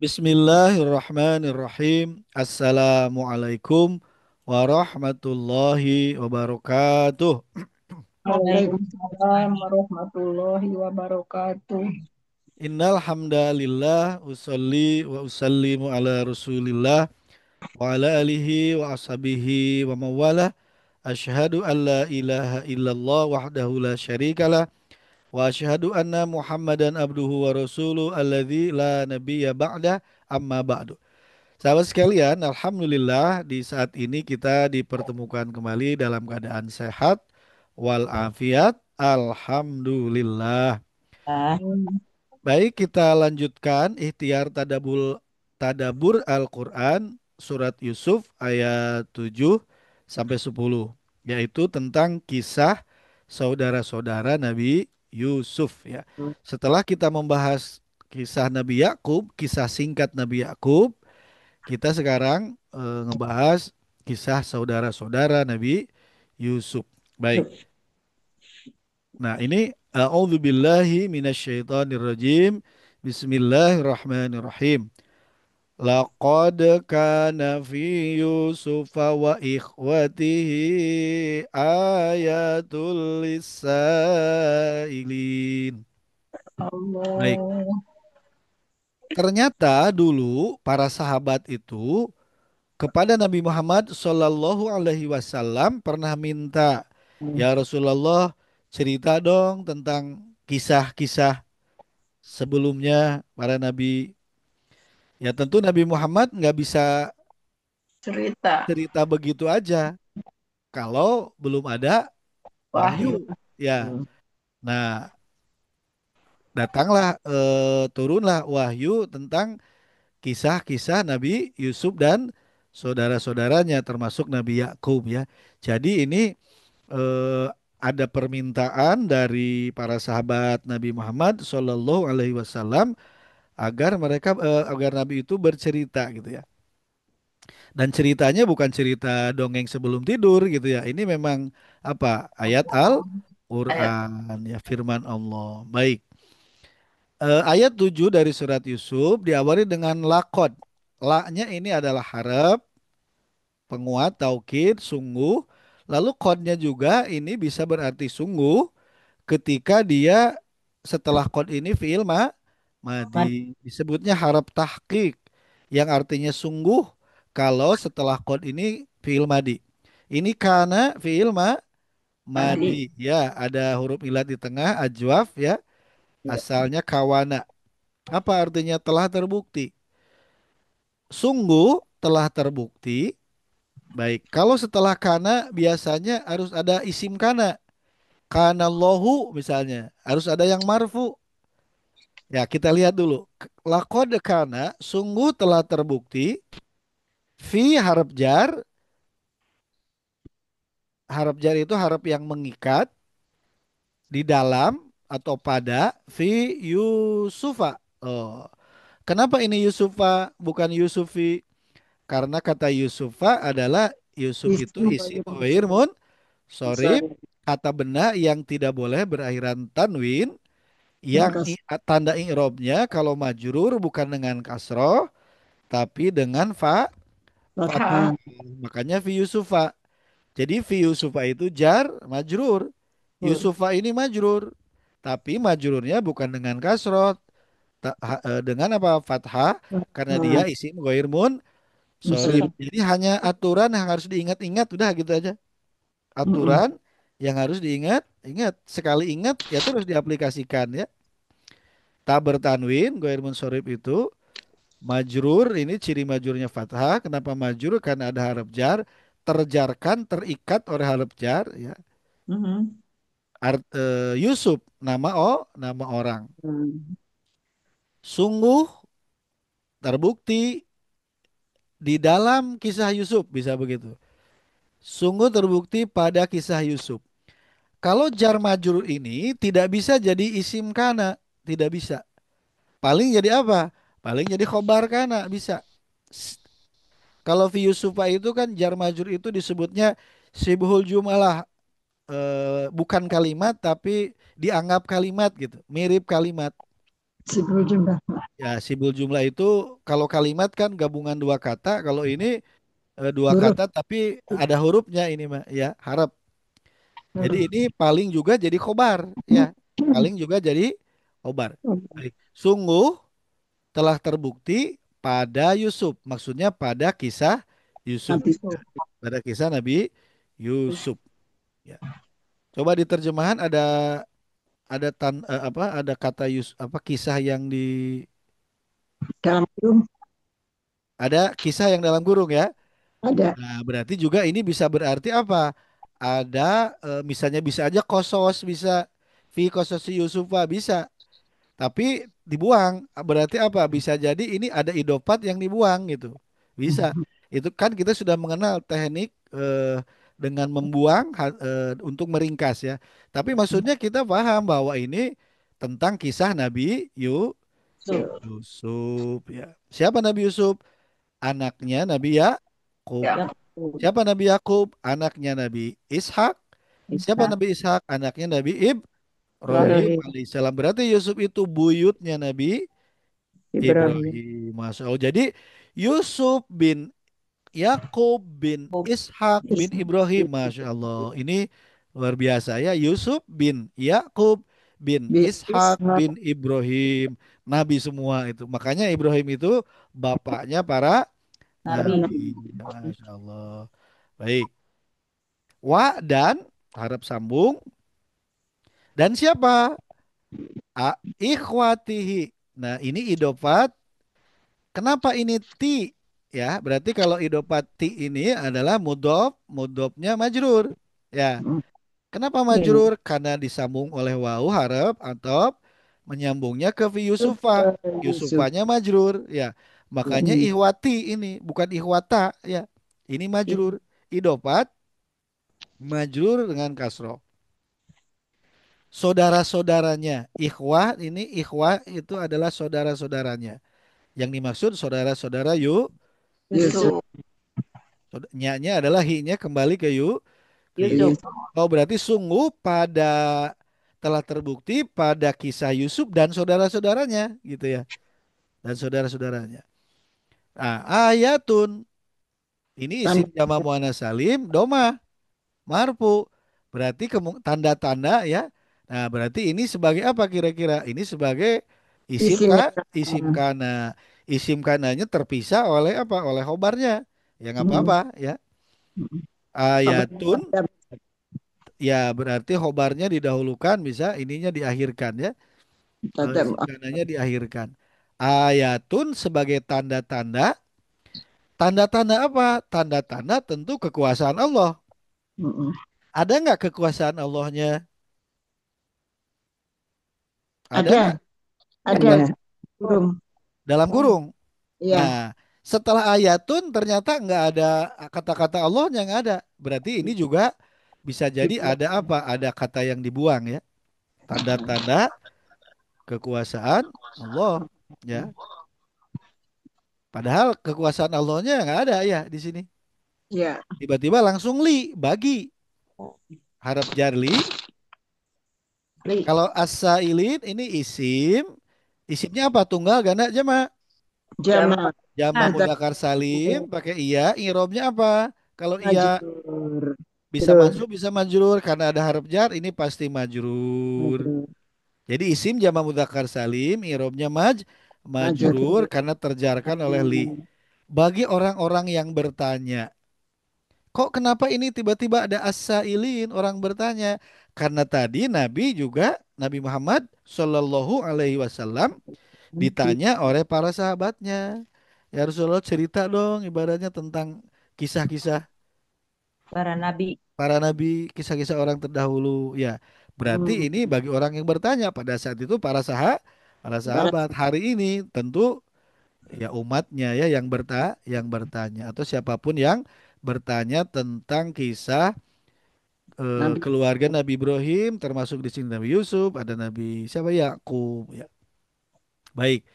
Bismillahirrahmanirrahim. Assalamualaikum warahmatullahi wabarakatuh. Waalaikumsalam warahmatullahi wabarakatuh. Innal hamdalillah usolli wa usallimu ala Rasulillah wa ala alihi wa ashabihi wa mawalah. Asyhadu an la ilaha illallah wahdahu la syarikalah wa asyhadu anna Muhammadan abduhu wa rasuluh alladzi la nabiyya ba'da amma ba'du. Sahabat sekalian, alhamdulillah di saat ini kita dipertemukan kembali dalam keadaan sehat walafiat. Alhamdulillah. Hmm. Baik, kita lanjutkan ikhtiar tadabur Al-Qur'an surat Yusuf ayat 7 sampai 10, yaitu tentang kisah saudara-saudara Nabi Yusuf ya. Setelah kita membahas kisah Nabi Yakub, kisah singkat Nabi Yakub, kita sekarang ngebahas kisah saudara-saudara Nabi Yusuf. Baik. Nah, ini a'udzubillahi minasyaitonirrajim. Bismillahirrahmanirrahim. Laqad kana fi Yusufa wa ikhwatihi ayatul lisailin. Baik. Allah. Ternyata dulu para sahabat itu kepada Nabi Muhammad Shallallahu Alaihi Wasallam pernah minta, ya Rasulullah, cerita dong tentang kisah-kisah sebelumnya para nabi. Ya tentu Nabi Muhammad nggak bisa Cerita cerita begitu aja kalau belum ada wahyu. wahyu. Ya, Hmm. nah datanglah turunlah wahyu tentang kisah-kisah Nabi Yusuf dan saudara-saudaranya termasuk Nabi Yakub ya. Jadi ini eh, ada permintaan dari para sahabat Nabi Muhammad Shallallahu Alaihi Wasallam agar Nabi itu bercerita gitu ya. Dan ceritanya bukan cerita dongeng sebelum tidur gitu ya. Ini memang apa ayat Ayat Al-Quran ya firman Allah. Baik. Ayat 7 dari surat Yusuf diawali dengan lakod. La-nya ini adalah harap penguat taukid sungguh. Lalu kodnya juga ini bisa berarti sungguh ketika dia setelah kod ini fiil mad madi disebutnya harap tahqiq yang artinya sungguh kalau setelah kod ini fiil madi. Ini karena fiil madi. madi ya ada huruf ilat di tengah ajwaf ya Ya. asalnya kawana. Apa artinya telah terbukti? Sungguh telah terbukti. Baik, kalau setelah kana biasanya harus ada isim kana. Kana Allahu misalnya, harus ada yang marfu. Ya, kita lihat dulu. Laqad kana sungguh telah terbukti fi harap jar itu harap yang mengikat di dalam atau pada fi Yusufa. Oh, kenapa ini Yusufa bukan Yusufi? Karena kata Yusufa adalah Yusuf itu Isim isim ghair sorry, sorry. kata benda yang tidak boleh berakhiran tanwin, yang Mengkas tanda i'rabnya kalau majrur bukan dengan kasroh tapi dengan fathah. fathah. Makanya fi Yusufa. Jadi fi Yusufa itu jar majrur. Hmm. Yusufa ini majrur. Tapi majrurnya bukan dengan kasroh, dengan apa? Fathah karena dia Hmm. isim ghair sorry. Sorry. Jadi hanya aturan yang harus diingat-ingat udah gitu aja. Hmm. Aturan yang harus diingat, ingat sekali ingat ya terus diaplikasikan ya. Tak bertanwin, goir munsorib itu majrur ini ciri majurnya fathah. Kenapa majrur? Karena ada huruf jar, terjarkan, terikat oleh huruf jar ya. Hmm. Yusuf nama orang. Hmm. Sungguh terbukti di dalam kisah Yusuf bisa begitu. Sungguh terbukti pada kisah Yusuf. Kalau jar majrur ini tidak bisa jadi isim kana, tidak bisa. Paling jadi apa? Paling jadi khobar kana bisa. Kalau fi Yusufa itu kan jar majrur itu disebutnya sibhul jumalah, bukan kalimat tapi dianggap kalimat gitu, mirip kalimat. Sibuk jumlah. Ya, sibul jumlah itu kalau kalimat kan gabungan dua kata, kalau ini dua Huruf. kata tapi ada hurufnya ini mah ya, harap. Jadi Huruf. ini paling juga jadi khobar ya, paling juga jadi khobar. Baik. Sungguh telah terbukti pada Yusuf, maksudnya pada kisah Yusuf, Nabi ya. Pada kisah Nabi Yusuf. Ya. Coba di terjemahan ada kata apa kisah yang di dalam kurung ada kisah yang dalam kurung ya. ada. Nah, berarti juga ini bisa berarti apa? Ada misalnya bisa aja kosos bisa fi kososi Yusufa bisa, tapi dibuang. Berarti apa? Bisa jadi ini ada idopat yang dibuang gitu. Bisa. Itu kan kita sudah mengenal teknik dengan membuang untuk meringkas ya. Tapi maksudnya kita paham bahwa ini tentang kisah Nabi Yusuf ya. Siapa Nabi Yusuf? Anaknya Nabi Yakub. Ya. Siapa Nabi Yakub? Anaknya Nabi Ishak. Siapa Bisa. Nabi Ishak? Anaknya Nabi Ibrahim Ibrahim. alaihissalam. Berarti Yusuf itu buyutnya Nabi Ibrahim. Ibrahim. Masya Allah. Jadi Yusuf bin Yakub bin Ishak bin Isa. Ibrahim. Masya Allah. Ini luar biasa ya. Yusuf bin Yakub bin Ishak Isa. bin Ibrahim. Nabi semua itu. Makanya Ibrahim itu bapaknya para Nabi. nabi. Masya Allah. Baik. Wa dan harap sambung. Dan siapa? Ikhwatihi. Nah, ini idofat. Kenapa ini ti? Ya, berarti kalau idofat ti ini adalah mudof, mudofnya majrur. Ya, kenapa Ya. majrur? Karena disambung oleh wawu harap atau menyambungnya ke fi Yusufa. Yusuf. Yusufanya majrur. Ya, makanya ihwati ini bukan ihwata. Ya, ini majrur. Idofat majrur dengan kasroh. Saudara-saudaranya. Ikhwah ini ikhwah itu adalah saudara-saudaranya. Yang dimaksud saudara-saudara Yusuf. Nya-nya adalah hi-nya kembali ke Yusuf. Yusuf. Oh, berarti sungguh pada telah terbukti pada kisah Yusuf dan saudara-saudaranya gitu ya. Dan saudara-saudaranya. Nah, ayatun ini isim Tam- jama muannas salim doma marfu. Berarti tanda-tanda ya. Nah, berarti ini sebagai apa kira-kira? Ini sebagai isim Isimnya. isim kana. Isim kananya terpisah oleh apa? Oleh khobarnya. Ya nggak Hmm. apa-apa ya. Kabar Ayatun tadab. ya berarti khobarnya didahulukan bisa ininya diakhirkan ya. Tadab. Isim kananya diakhirkan. Ayatun sebagai tanda-tanda. Tanda-tanda apa? Tanda-tanda tentu kekuasaan Allah. Mm-mm. Ada nggak kekuasaan Allahnya? Ada Ada. nggak? Ada. Dalam, Kurung. dalam kurung. Iya. Nah, setelah ayatun ternyata nggak ada kata-kata Allahnya nggak ada. Berarti ini juga bisa jadi Dibuat. ada apa? Ada kata yang dibuang ya. Tanda-tanda kekuasaan Allah ya. Padahal kekuasaan Allahnya nggak ada ya di sini. Iya. Tiba-tiba langsung bagi harap jarli. Li. Kalau as-sailin ini isim. Isimnya apa? Tunggal, ganda, jamak. Jama. Jamak Mudah. mudzakkar salim pakai iya. Irobnya apa? Kalau iya Majur. bisa Jurur. mansub bisa majrur karena ada harap jar ini pasti majrur. Majur. Jadi isim jamak mudzakkar salim irobnya Majur. majrur karena terjarkan oleh li. Bagi orang-orang yang bertanya, kok kenapa ini tiba-tiba ada as-sailin orang bertanya? Karena tadi Nabi juga Nabi Muhammad Shallallahu Alaihi Wasallam ditanya oleh para sahabatnya. Ya Rasulullah cerita dong ibaratnya tentang kisah-kisah para nabi. para nabi, kisah-kisah orang terdahulu. Ya, berarti ini bagi orang yang bertanya pada saat itu para Barat. sahabat. Hari ini tentu ya umatnya ya yang bertanya atau siapapun yang bertanya tentang kisah Nabi. keluarga Nabi Ibrahim termasuk di sini Nabi Yusuf, ada Nabi siapa Yakub ya. Baik.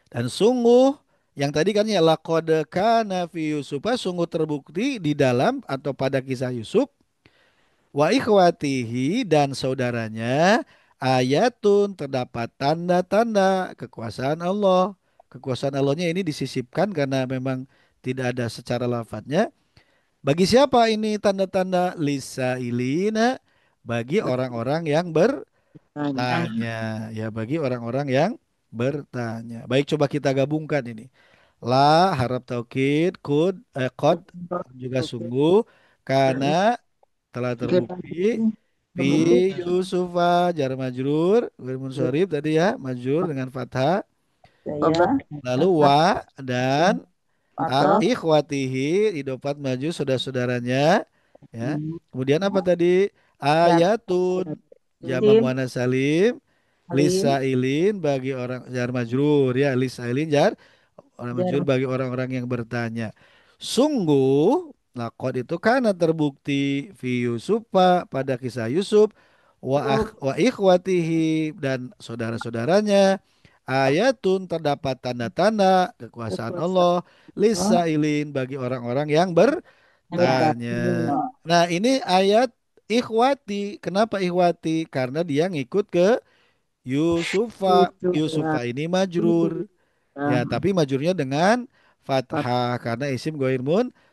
Dan sungguh yang tadi kan ya laqad kana fi Yusuf sungguh terbukti di dalam atau pada kisah Yusuf wa ikhwatihi dan saudaranya ayatun terdapat tanda-tanda kekuasaan Allah. Kekuasaan Allahnya ini disisipkan karena memang tidak ada secara lafadznya. Bagi siapa ini tanda-tanda lisailina? Bagi orang-orang yang Tanya. bertanya. Ya, bagi orang-orang yang bertanya. Baik, coba kita gabungkan ini. La harap taukid, qad juga Oke. sungguh karena telah Oke, terbukti fi terbukti. Yusufa jar majrur ghair munsharif tadi ya majrur dengan fathah Saya Kabar lalu atas wa dan atau ikhwatihi idopat maju saudara-saudaranya ya. hmm, Kemudian apa tadi? jam Ayatun jama sim muannas salim alim lisailin bagi orang jar majrur ya lisailin jar orang majrur jar bagi orang-orang yang bertanya. Sungguh lakot itu karena terbukti fi Yusuf pada kisah Yusuf wa ikhwatihi dan saudara-saudaranya ayatun terdapat tanda-tanda kekuasaan kekuasaan Allah Allah lisailin bagi orang-orang yang yang bertanya bertanya. Nah, ini ayat ikhwati. Kenapa ikhwati? Karena dia ngikut ke Yusufa. itu Yusufa ini majrur. Ya, tapi majurnya dengan fathah karena isim goir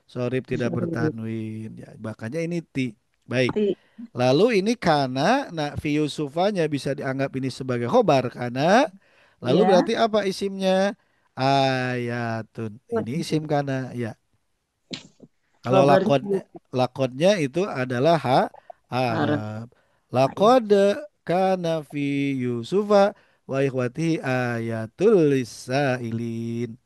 sorib tidak bertanwin. Ya, makanya ini ti. Baik. ti Lalu ini karena nah fi Yusufanya bisa dianggap ini sebagai khobar karena lalu ya berarti apa isimnya? Ayatun. Ini isim karena ya. Kalau kabar lakodnya itu adalah harap harap. Lakod kana fi Yusufa wa ikhwatihi ayatul lisailin.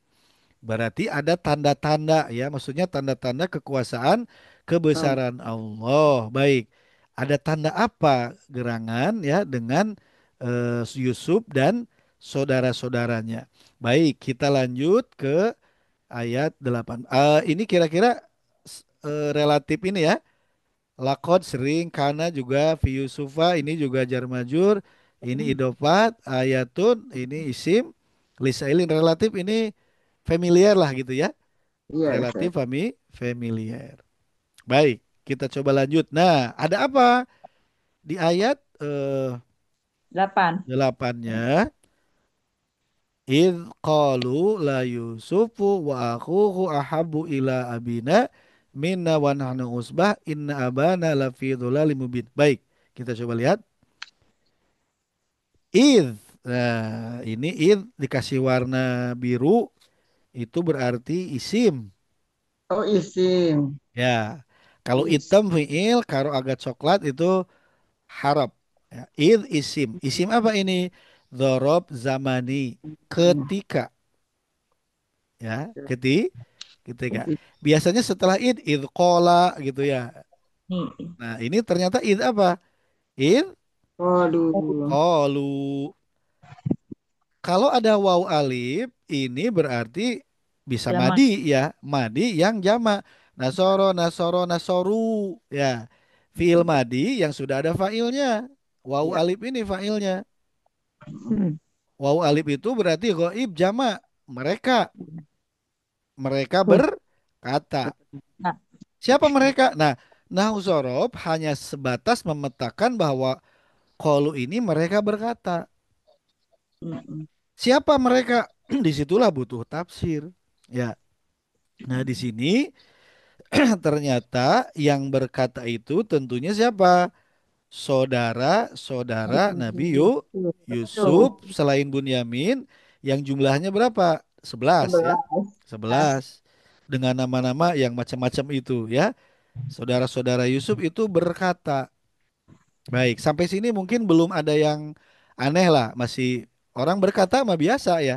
Berarti ada tanda-tanda ya, maksudnya tanda-tanda kekuasaan Allah. kebesaran Allah. Baik. Ada tanda apa gerangan ya dengan Yusuf dan saudara-saudaranya. Baik, kita lanjut ke ayat 8. Ini kira-kira relatif ini ya. Lakod sering kana juga fi Yusufa ini juga jar majur, ini idofat, ayatun ini isim, lisailin relatif ini familiar lah gitu ya. Iya, Relatif familiar. Baik, kita coba lanjut. Nah, ada apa di ayat 8 8-nya? Idh qalu la Yusufu wa akhuhu ahabbu ila abina minna wa nahnu usbah inna abana lafi dhulalim mubin. Baik, kita coba lihat. Idh. Nah, ini idh dikasih warna biru itu berarti isim. oh isim Ya. Kalau is hitam fiil, kalau agak coklat itu harap. Ya. Idh isim. Isim apa ini? Dhorob zamani. Ketika. Ya, ketika. Biasanya setelah id kola gitu ya. nih Nah, ini ternyata id apa? Id waduh qalu. Kalau ada waw alif, ini berarti bisa zaman madi ya. Madi yang jama. Nasoro, nasoro, nasoru. Ya. Fiil madi yang sudah ada failnya. Waw ya alif ini failnya. hmm. Waw alif itu berarti goib jama. Mereka. Mereka Tuh. berkata. Nah, Siapa mereka? Nah, Nahu Sorob hanya sebatas memetakan bahwa qalu ini mereka berkata. mm, Siapa mereka? Disitulah butuh tafsir. Ya. Nah, di sini ternyata yang berkata itu tentunya siapa? Saudara-saudara Nabi tuh Yusuf selain Bunyamin yang jumlahnya berapa? 11 ya. 11 11 dengan nama-nama yang macam-macam itu ya. Saudara-saudara Yusuf itu berkata, baik, sampai sini mungkin belum ada yang aneh lah, masih orang berkata mah biasa ya.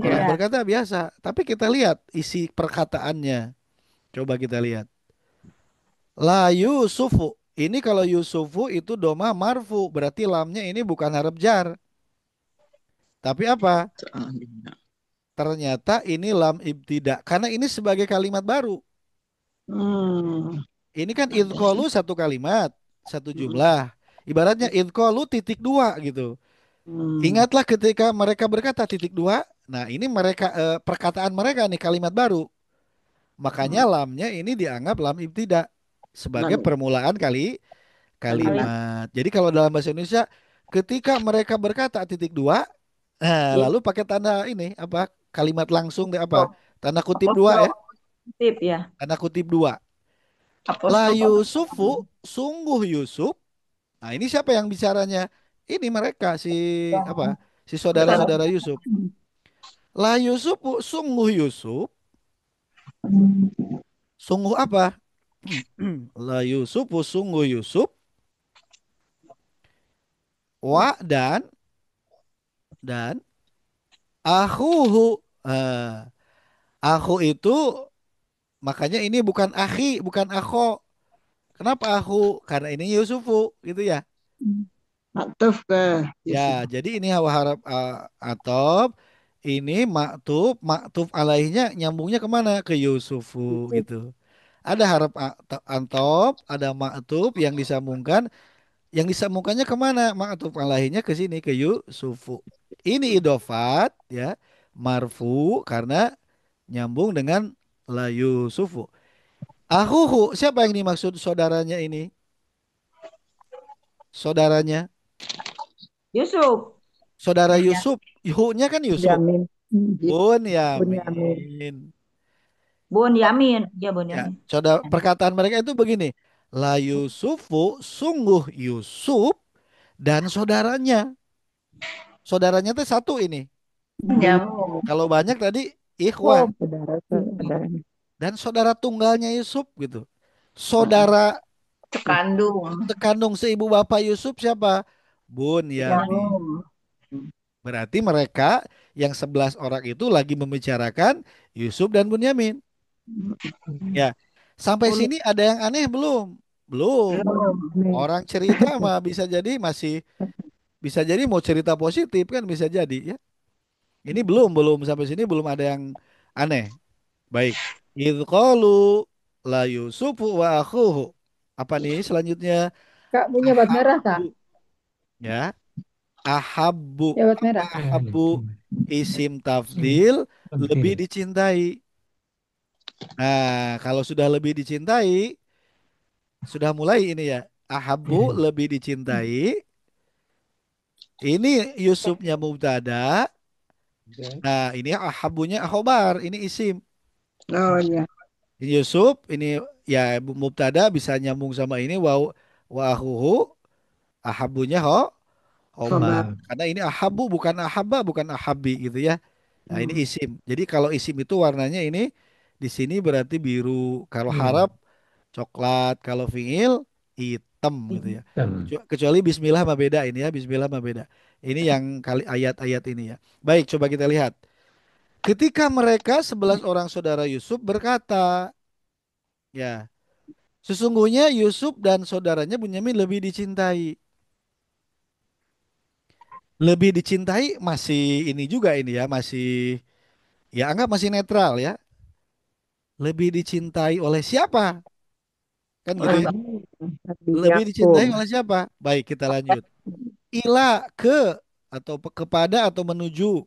Orang ya ya berkata biasa, tapi kita lihat isi perkataannya. Coba kita lihat. La Yusufu. Ini kalau Yusufu itu doma marfu, berarti lamnya ini bukan huruf jar. Tapi apa? Ternyata ini lam ibtida. Karena ini sebagai kalimat baru. hmm, Ini kan idqalu satu kalimat, satu jumlah. Ibaratnya idqalu titik dua gitu. hmm, Ingatlah ketika mereka berkata titik dua. Nah, ini mereka perkataan mereka nih kalimat baru. Makanya hmm, lamnya ini dianggap lam ibtida sebagai lam permulaan kalimat kalimat. Jadi kalau dalam bahasa Indonesia Ketika mereka berkata titik dua, Ya. lalu pakai tanda ini apa? Kalimat langsung deh apa? Apostrof. Tanda kutip dua ya. Apostrof. Tip ya. Tanda kutip dua. La Apostrof. Yusufu, sungguh Yusuf. Nah, ini siapa yang bicaranya? Ini mereka si apa? Si Saudara. saudara-saudara Yusuf. La Yusufu, sungguh Yusuf. Sungguh apa? La Yusufu, sungguh Yusuf. Wa dan akhuhu. Akhu itu makanya ini bukan akhi, bukan akho. Kenapa akhu? Karena ini Yusufu gitu ya. Maktuf ke Ya, Yusuf. jadi ini hawa harap atop ini maktuf alaihnya nyambungnya kemana? Ke Yusufu gitu. Ada harap antop, ada maktuf yang disambungkannya kemana? Maktuf alaihnya ke sini ke Yusufu. Ini idofat ya, marfu karena nyambung dengan la Yusufu. Ahuhu, siapa yang dimaksud saudaranya ini? Saudaranya, Yusuf. saudara Bunya. Yusuf. Hu-nya kan Yusuf. Bunyamin. Bunyamin. Bunyamin. Bun Yamin. Ya Bun Ya, Yamin. saudara perkataan mereka itu begini. La Yusufu, sungguh Yusuf dan saudaranya. Saudaranya itu satu ini. Nyambung. Kalau banyak tadi ikhwah Oh, Saudara. dan saudara tunggalnya Yusuf gitu. Saudara sekandung. sekandung seibu bapak Yusuf siapa? Bunyamin. Nyambung. Berarti mereka yang 11 orang itu lagi membicarakan Yusuf dan Bunyamin. Ya, sampai Unik. sini ada yang aneh belum? Belum. Belum. Orang cerita mah bisa jadi masih bisa jadi mau cerita positif kan bisa jadi ya. Ini belum belum sampai sini belum ada yang aneh. Baik. Idh qalu la Yusufu wa akhuhu. Apa nih selanjutnya? Kak punya bat merah, Kak. Ahabbu ya. Ahabbu. Ya bat Apa merah. ahabbu? Isim tafdil lebih dicintai. Nah, kalau sudah lebih dicintai, sudah mulai ini ya. Ahabbu lebih dicintai. Ini Yusufnya mubtada. Nah, ini ahabunya khobar, ini isim. Oh iya. Ini Yusuf, ini ya mubtada bisa nyambung sama ini wa akhuhu, ahabunya khobar. Khobar. Karena ini ahabu bukan ahabba, bukan ahabi gitu ya. Nah, ini Hmm. isim. Jadi kalau isim itu warnanya ini di sini berarti biru. Kalau harap coklat, kalau fiil hitam gitu ya. Kecuali bismillah mah beda ini ya, bismillah mah beda. Ini yang kali ayat-ayat ini ya. Baik, coba kita lihat. Ketika mereka 11 orang saudara Yusuf berkata, ya, sesungguhnya Yusuf dan saudaranya Bunyamin lebih dicintai. Lebih dicintai masih ini juga ini ya, masih ya anggap masih netral ya. Lebih dicintai oleh siapa? Kan gitu Oleh ya. Bang. Nabi Lebih Yakub. dicintai oleh siapa? Baik, kita lanjut. Ila ke atau kepada atau menuju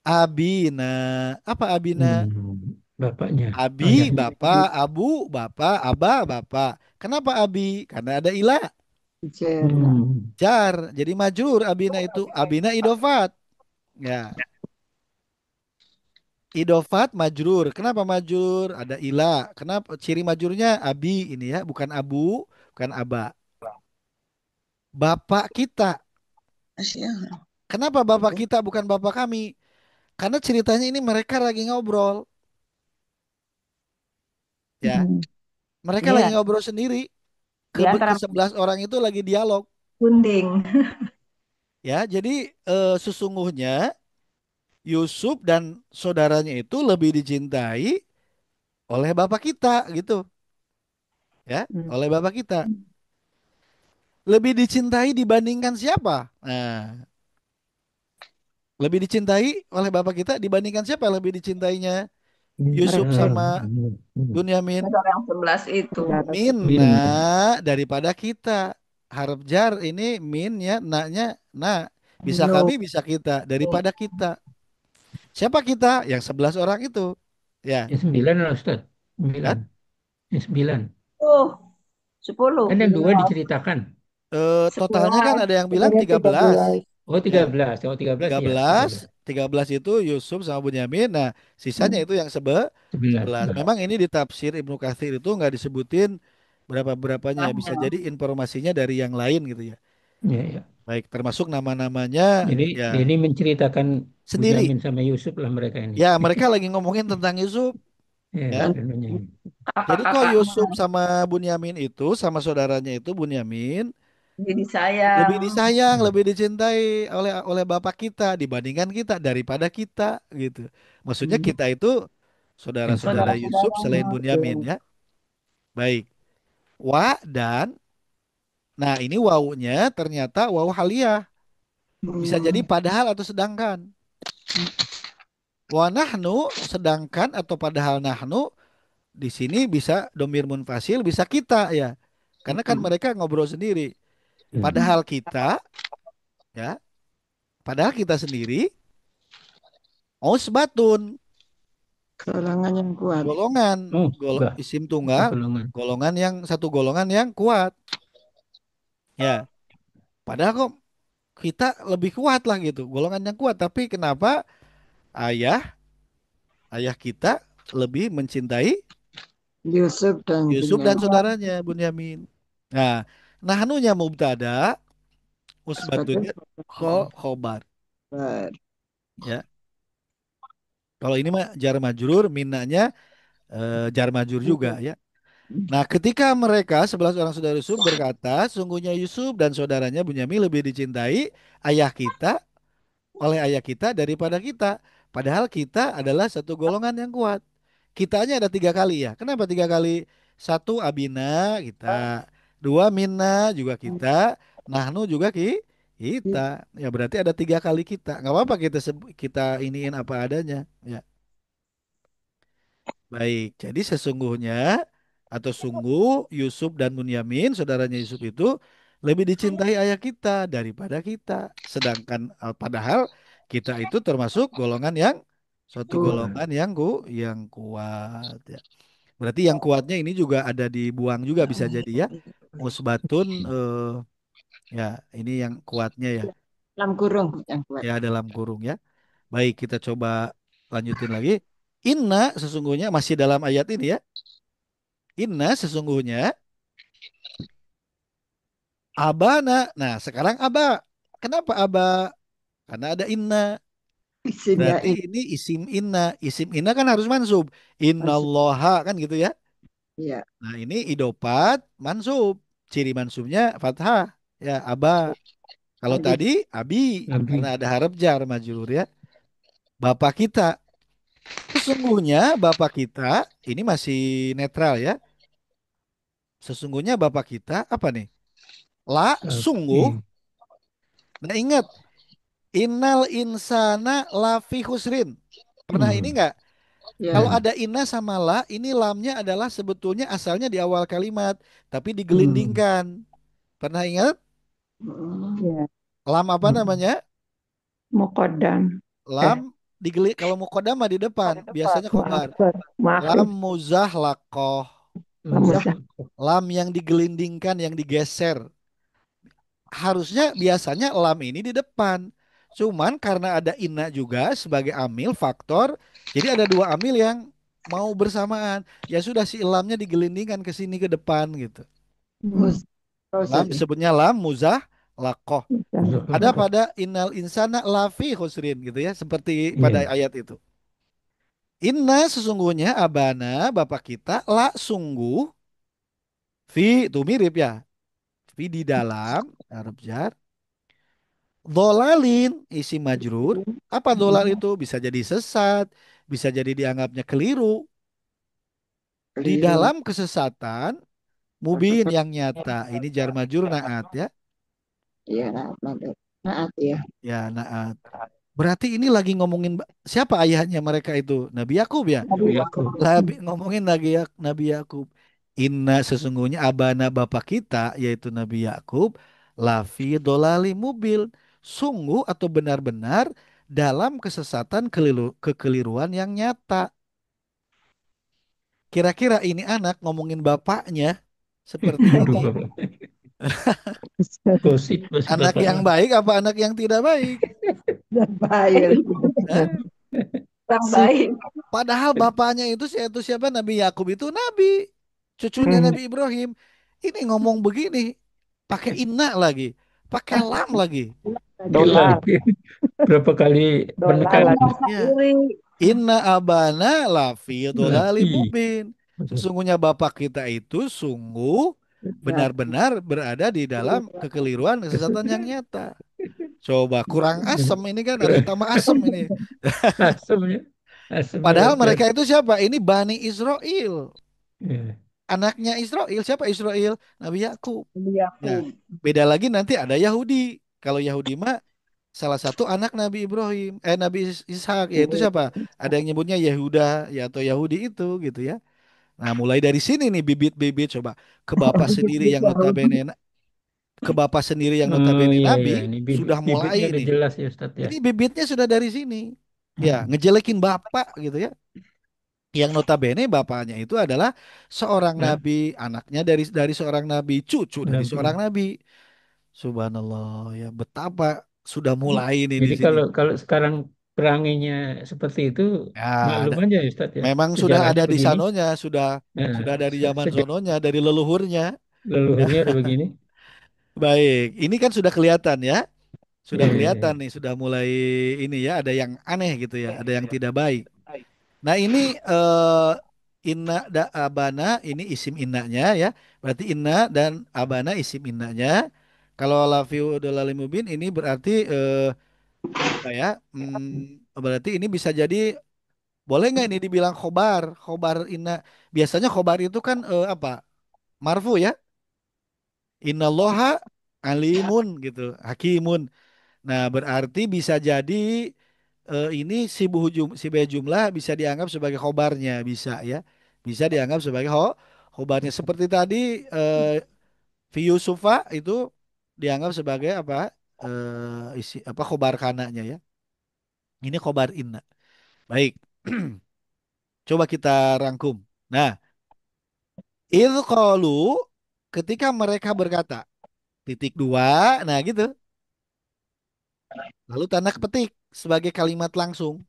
Abina. Apa Abina? Bapaknya, Abi, ayahnya. bapak, abu, bapak, aba, bapak. Kenapa abi? Karena ada ilah. Jar. Hmm. Jar. Jadi majrur abina itu. Abina idofat. Ya. Idofat majrur. Kenapa majrur? Ada ilah. Kenapa? Ciri majurnya abi ini ya. Bukan abu, bukan aba. Bapak kita. Kenapa bapak kita bukan bapak kami? Karena ceritanya ini mereka lagi ngobrol. Ya. Hmm. Mereka lagi Iya, ngobrol sendiri. di antara Ke 11 orang itu lagi dialog. gunting. Ya, jadi sesungguhnya Yusuf dan saudaranya itu lebih dicintai oleh bapak kita gitu, ya, Hmm. oleh bapak kita. Lebih dicintai dibandingkan siapa? Nah, lebih dicintai oleh bapak kita dibandingkan siapa? Lebih dicintainya Yusuf Mereka sama Bunyamin. Orang yang 11 itu. saudara. Minna daripada kita. Harap jar ini min ya, naknya nah. Bisa No. kami, bisa kita. Daripada kita. Siapa kita? Yang 11 orang itu. Ya, Yang 9 lah Ustaz. kan? 9. Yang 9. Oh, 10. Kan yang dua diceritakan. Totalnya kan 11. ada yang bilang Katanya 13. 13. Oh, Ya, 13. Oh, 13 tiga ya. belas 13. 13 itu Yusuf sama Bunyamin. Nah, sisanya Hmm. itu yang 11. 11. Memang ini di tafsir Ibnu Katsir itu nggak disebutin berapa-berapanya. Bisa Jumlahnya. jadi informasinya dari yang lain gitu ya. Ya, ya. Baik, termasuk nama-namanya Jadi ya ini menceritakan sendiri. Bunyamin sama Yusuf lah mereka ini. Ya, mereka lagi ngomongin tentang Yusuf Ya, ya. Dan Bunyamin. Kakak Jadi kok kakaknya Yusuf sama Bunyamin itu sama saudaranya itu Bunyamin jadi lebih sayang. disayang, Hmm. lebih dicintai oleh oleh bapak kita dibandingkan kita daripada kita gitu. Maksudnya hmm, kita itu Yang saudara-saudara kedua. Yusuf Saudara-saudaranya. selain Bunyamin betul. ya. Baik. Wa dan nah ini wawunya ternyata wawu haliyah. Bisa jadi Hmm. padahal atau sedangkan. Wa nahnu sedangkan atau padahal nahnu di sini bisa domir munfasil bisa kita ya. Karena kan Hmm. mereka ngobrol sendiri. Hmm. Padahal kita ya, padahal kita sendiri usbatun Kalangan yang kuat. golongan Oh, enggak. isim Itu tunggal golongan. golongan yang satu golongan yang kuat ya. Padahal kok kita lebih kuat lah gitu, golongan yang kuat. Tapi kenapa ayah ayah kita lebih mencintai Yusuf dan Yusuf dan Binyamin saudaranya Bunyamin. Nah, nahnunya mubtada, sebagai usbatun khobar kabar. ya. Kalau ini mah jar majrur, minnanya jar majrur juga ya. Nah, ketika mereka 11 orang saudara Yusuf berkata, sungguhnya Yusuf dan saudaranya Bunyamin lebih dicintai ayah kita oleh ayah kita daripada kita. Padahal kita adalah satu golongan yang kuat. Kitanya ada 3 kali ya. Kenapa 3 kali? Satu abina kita, dua minna juga kita, nahnu juga kita. Ya berarti ada 3 kali kita. Nggak apa-apa kita kita iniin apa adanya. Ya. Baik, jadi sesungguhnya atau sungguh Yusuf dan Bunyamin, saudaranya Yusuf itu lebih dicintai ayah kita daripada kita. Sedangkan padahal kita itu termasuk golongan yang suatu Kuat. golongan yang kuat ya. Berarti yang kuatnya ini juga ada dibuang juga bisa jadi ya. Musbatun ya ini yang kuatnya ya. Dalam kurung yang kuat. Ya dalam kurung ya. Baik, kita coba lanjutin lagi. Inna sesungguhnya masih dalam ayat ini ya. Inna sesungguhnya abana. Nah, sekarang aba. Kenapa aba? Karena ada inna. Isimnya Berarti ini isim inna. Isim inna kan harus mansub. masuk. Innallaha kan gitu ya. Ya. Nah, ini idopat mansub. Ciri mansubnya fathah. Ya, aba. Kalau Abi. tadi abi karena Nabi. ada harap jar majrur ya. Bapak kita. Sesungguhnya bapak kita ini masih netral ya. Sesungguhnya bapak kita apa nih? La sungguh. Tapi. Nah, ingat innal insana lafi khusrin. Pernah ini Hmm. enggak? Kalau Ya. Hmm. ada inna sama la, ini lamnya adalah sebetulnya asalnya di awal kalimat, tapi Hmm. digelindingkan. Pernah ingat? Ya. Lam apa Hmm. namanya? Muqaddam. Lam kalau muqaddamah di depan, biasanya khobar. Muakhir. Lam Muakhir. muzahlaqoh. Musa. Muzah. Lam yang digelindingkan, yang digeser. Harusnya biasanya lam ini di depan. Cuman karena ada inna juga sebagai amil faktor, jadi ada dua amil yang mau bersamaan. Ya sudah si lamnya digelindingkan ke sini ke depan gitu. Mus. Lam Proses. disebutnya lam muzah lakoh. Muzah Ada lakoh. pada innal insana lafi khusrin gitu ya, seperti pada Iya. ayat itu. Inna sesungguhnya abana bapak kita la sungguh fi itu mirip ya. Fi di dalam Arab jar. Dolalin isi majrur. Apa dolal itu? Bisa jadi sesat, bisa jadi dianggapnya keliru. Di Keliru. dalam kesesatan, mubin yang nyata. Ini jar majrur naat ya. Iya, naat. Naat ya. Ya naat. Berarti ini lagi ngomongin siapa ayahnya mereka itu? Nabi Yakub ya? Nabi Yakub. Ngomongin Nabi Yakub. Inna sesungguhnya abana bapak kita yaitu Nabi Yakub lafi dolali mubil. Sungguh atau benar-benar dalam kesesatan kekeliruan yang nyata. Kira-kira ini anak ngomongin bapaknya seperti Aduh, ini. Bapak. Gosip, gosip Anak Bapak yang ini. baik apa anak yang tidak baik? Dan baik. Hah? Orang Si baik. padahal bapaknya itu siapa? Nabi Yakub itu nabi, cucunya Hmm. Nabi Ibrahim. Ini ngomong begini, pakai inna lagi, pakai lam lagi. Gila, Dolar, berapa kali dolar penekanan. lagi. Merasa Ya, iri. inna abana lafi dolalim Lagi. mubin. Sesungguhnya bapak kita itu sungguh benar-benar berada di dalam kekeliruan kesesatan yang nyata. Coba kurang asem ini kan harus tambah asem ini. Asamnya, asamnya luar Padahal mereka biasa. itu siapa? Ini Bani Israel. Ya. Anaknya Israel. Siapa Israel? Nabi Yakub. Nabi Nah, Yakub. beda lagi nanti ada Yahudi. Kalau Yahudi mah salah satu anak Nabi Ibrahim, Nabi Ishak, yaitu siapa? Ada yang nyebutnya Yehuda ya atau Yahudi itu gitu ya. Nah, mulai dari sini nih bibit-bibit coba ke bapak sendiri yang notabene ke bapak sendiri yang Oh notabene iya Nabi iya, ini sudah bibitnya mulai udah nih. jelas ya Ustadz ya. Ini bibitnya sudah dari sini. Ya, Hmm. ngejelekin bapak gitu ya. Yang notabene bapaknya itu adalah seorang Nah, nabi, anaknya dari seorang nabi, cucu dari seorang Nabi. nabi. Subhanallah ya, betapa sudah mulai ini di Jadi sini. kalau kalau sekarang peranginya seperti itu, Ya, maklum ada, aja ya Ustadz ya. memang sudah Sejarahnya ada di begini. sanonya, Nah, sudah dari zaman sejak sononya, dari leluhurnya. Ya, leluhurnya udah begini. baik. Ini kan sudah kelihatan ya, sudah Iya, iya, kelihatan iya. nih, sudah mulai ini ya, ada yang aneh gitu ya, ada yang tidak baik. Nah ini inna da abana ini isim innanya ya. Berarti inna dan abana isim innanya. Kalau lafiu dolalil mubin ini berarti apa ya? Berarti ini bisa jadi boleh nggak ini dibilang khobar? Khobar inna. Biasanya khobar itu kan apa? Marfu ya. Innallaha alimun gitu. Hakimun. Nah, berarti bisa jadi ini si be jumlah bisa dianggap sebagai khobarnya, bisa ya. Bisa dianggap sebagai khobarnya. Seperti tadi fi Yusufa itu dianggap sebagai apa? Isi apa khobar kananya ya. Ini khobar inna. Baik, coba kita rangkum. Nah, idh qalu ketika mereka berkata, titik dua, nah gitu. Lalu tanda kepetik sebagai kalimat langsung.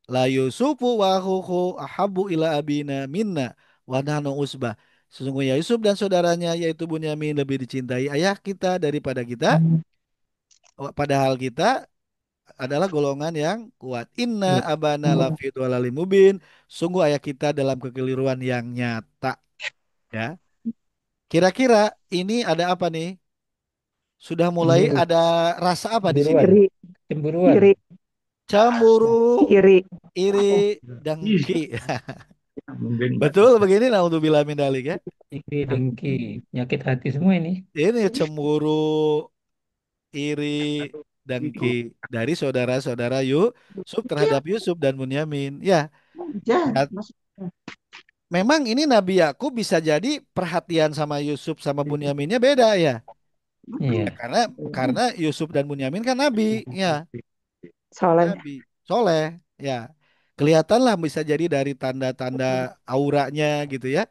La Yusufu wa akhuhu ahabbu ila abina minna wa nahnu usbah. Sesungguhnya Yusuf dan saudaranya yaitu Bunyamin lebih dicintai ayah kita daripada kita, padahal kita adalah golongan yang kuat. Inna abana lafi dhalalim mubin. Sungguh ayah kita dalam kekeliruan yang nyata, ya. Kira-kira ini ada apa nih? Sudah mulai Cemburu, ada rasa apa di sini? cemburuan, Iri, cemburuan. iri, Cemburu, iri. iri, dengki. Mungkin Betul begini lah untuk min dalik ya. iri, dengki, nyakit hati semua ini. Ini cemburu, iri, dengki dari saudara-saudara Yusuf terhadap Yusuf dan Bunyamin. Ya, Jan, ya, memang ini Nabi Yakub bisa jadi perhatian sama Yusuf sama Bunyaminnya beda ya. Ya, Iya. karena Yusuf dan Bunyamin kan nabi, ya, soleh. nabi, soleh, ya. Kelihatanlah bisa jadi dari tanda-tanda auranya gitu ya.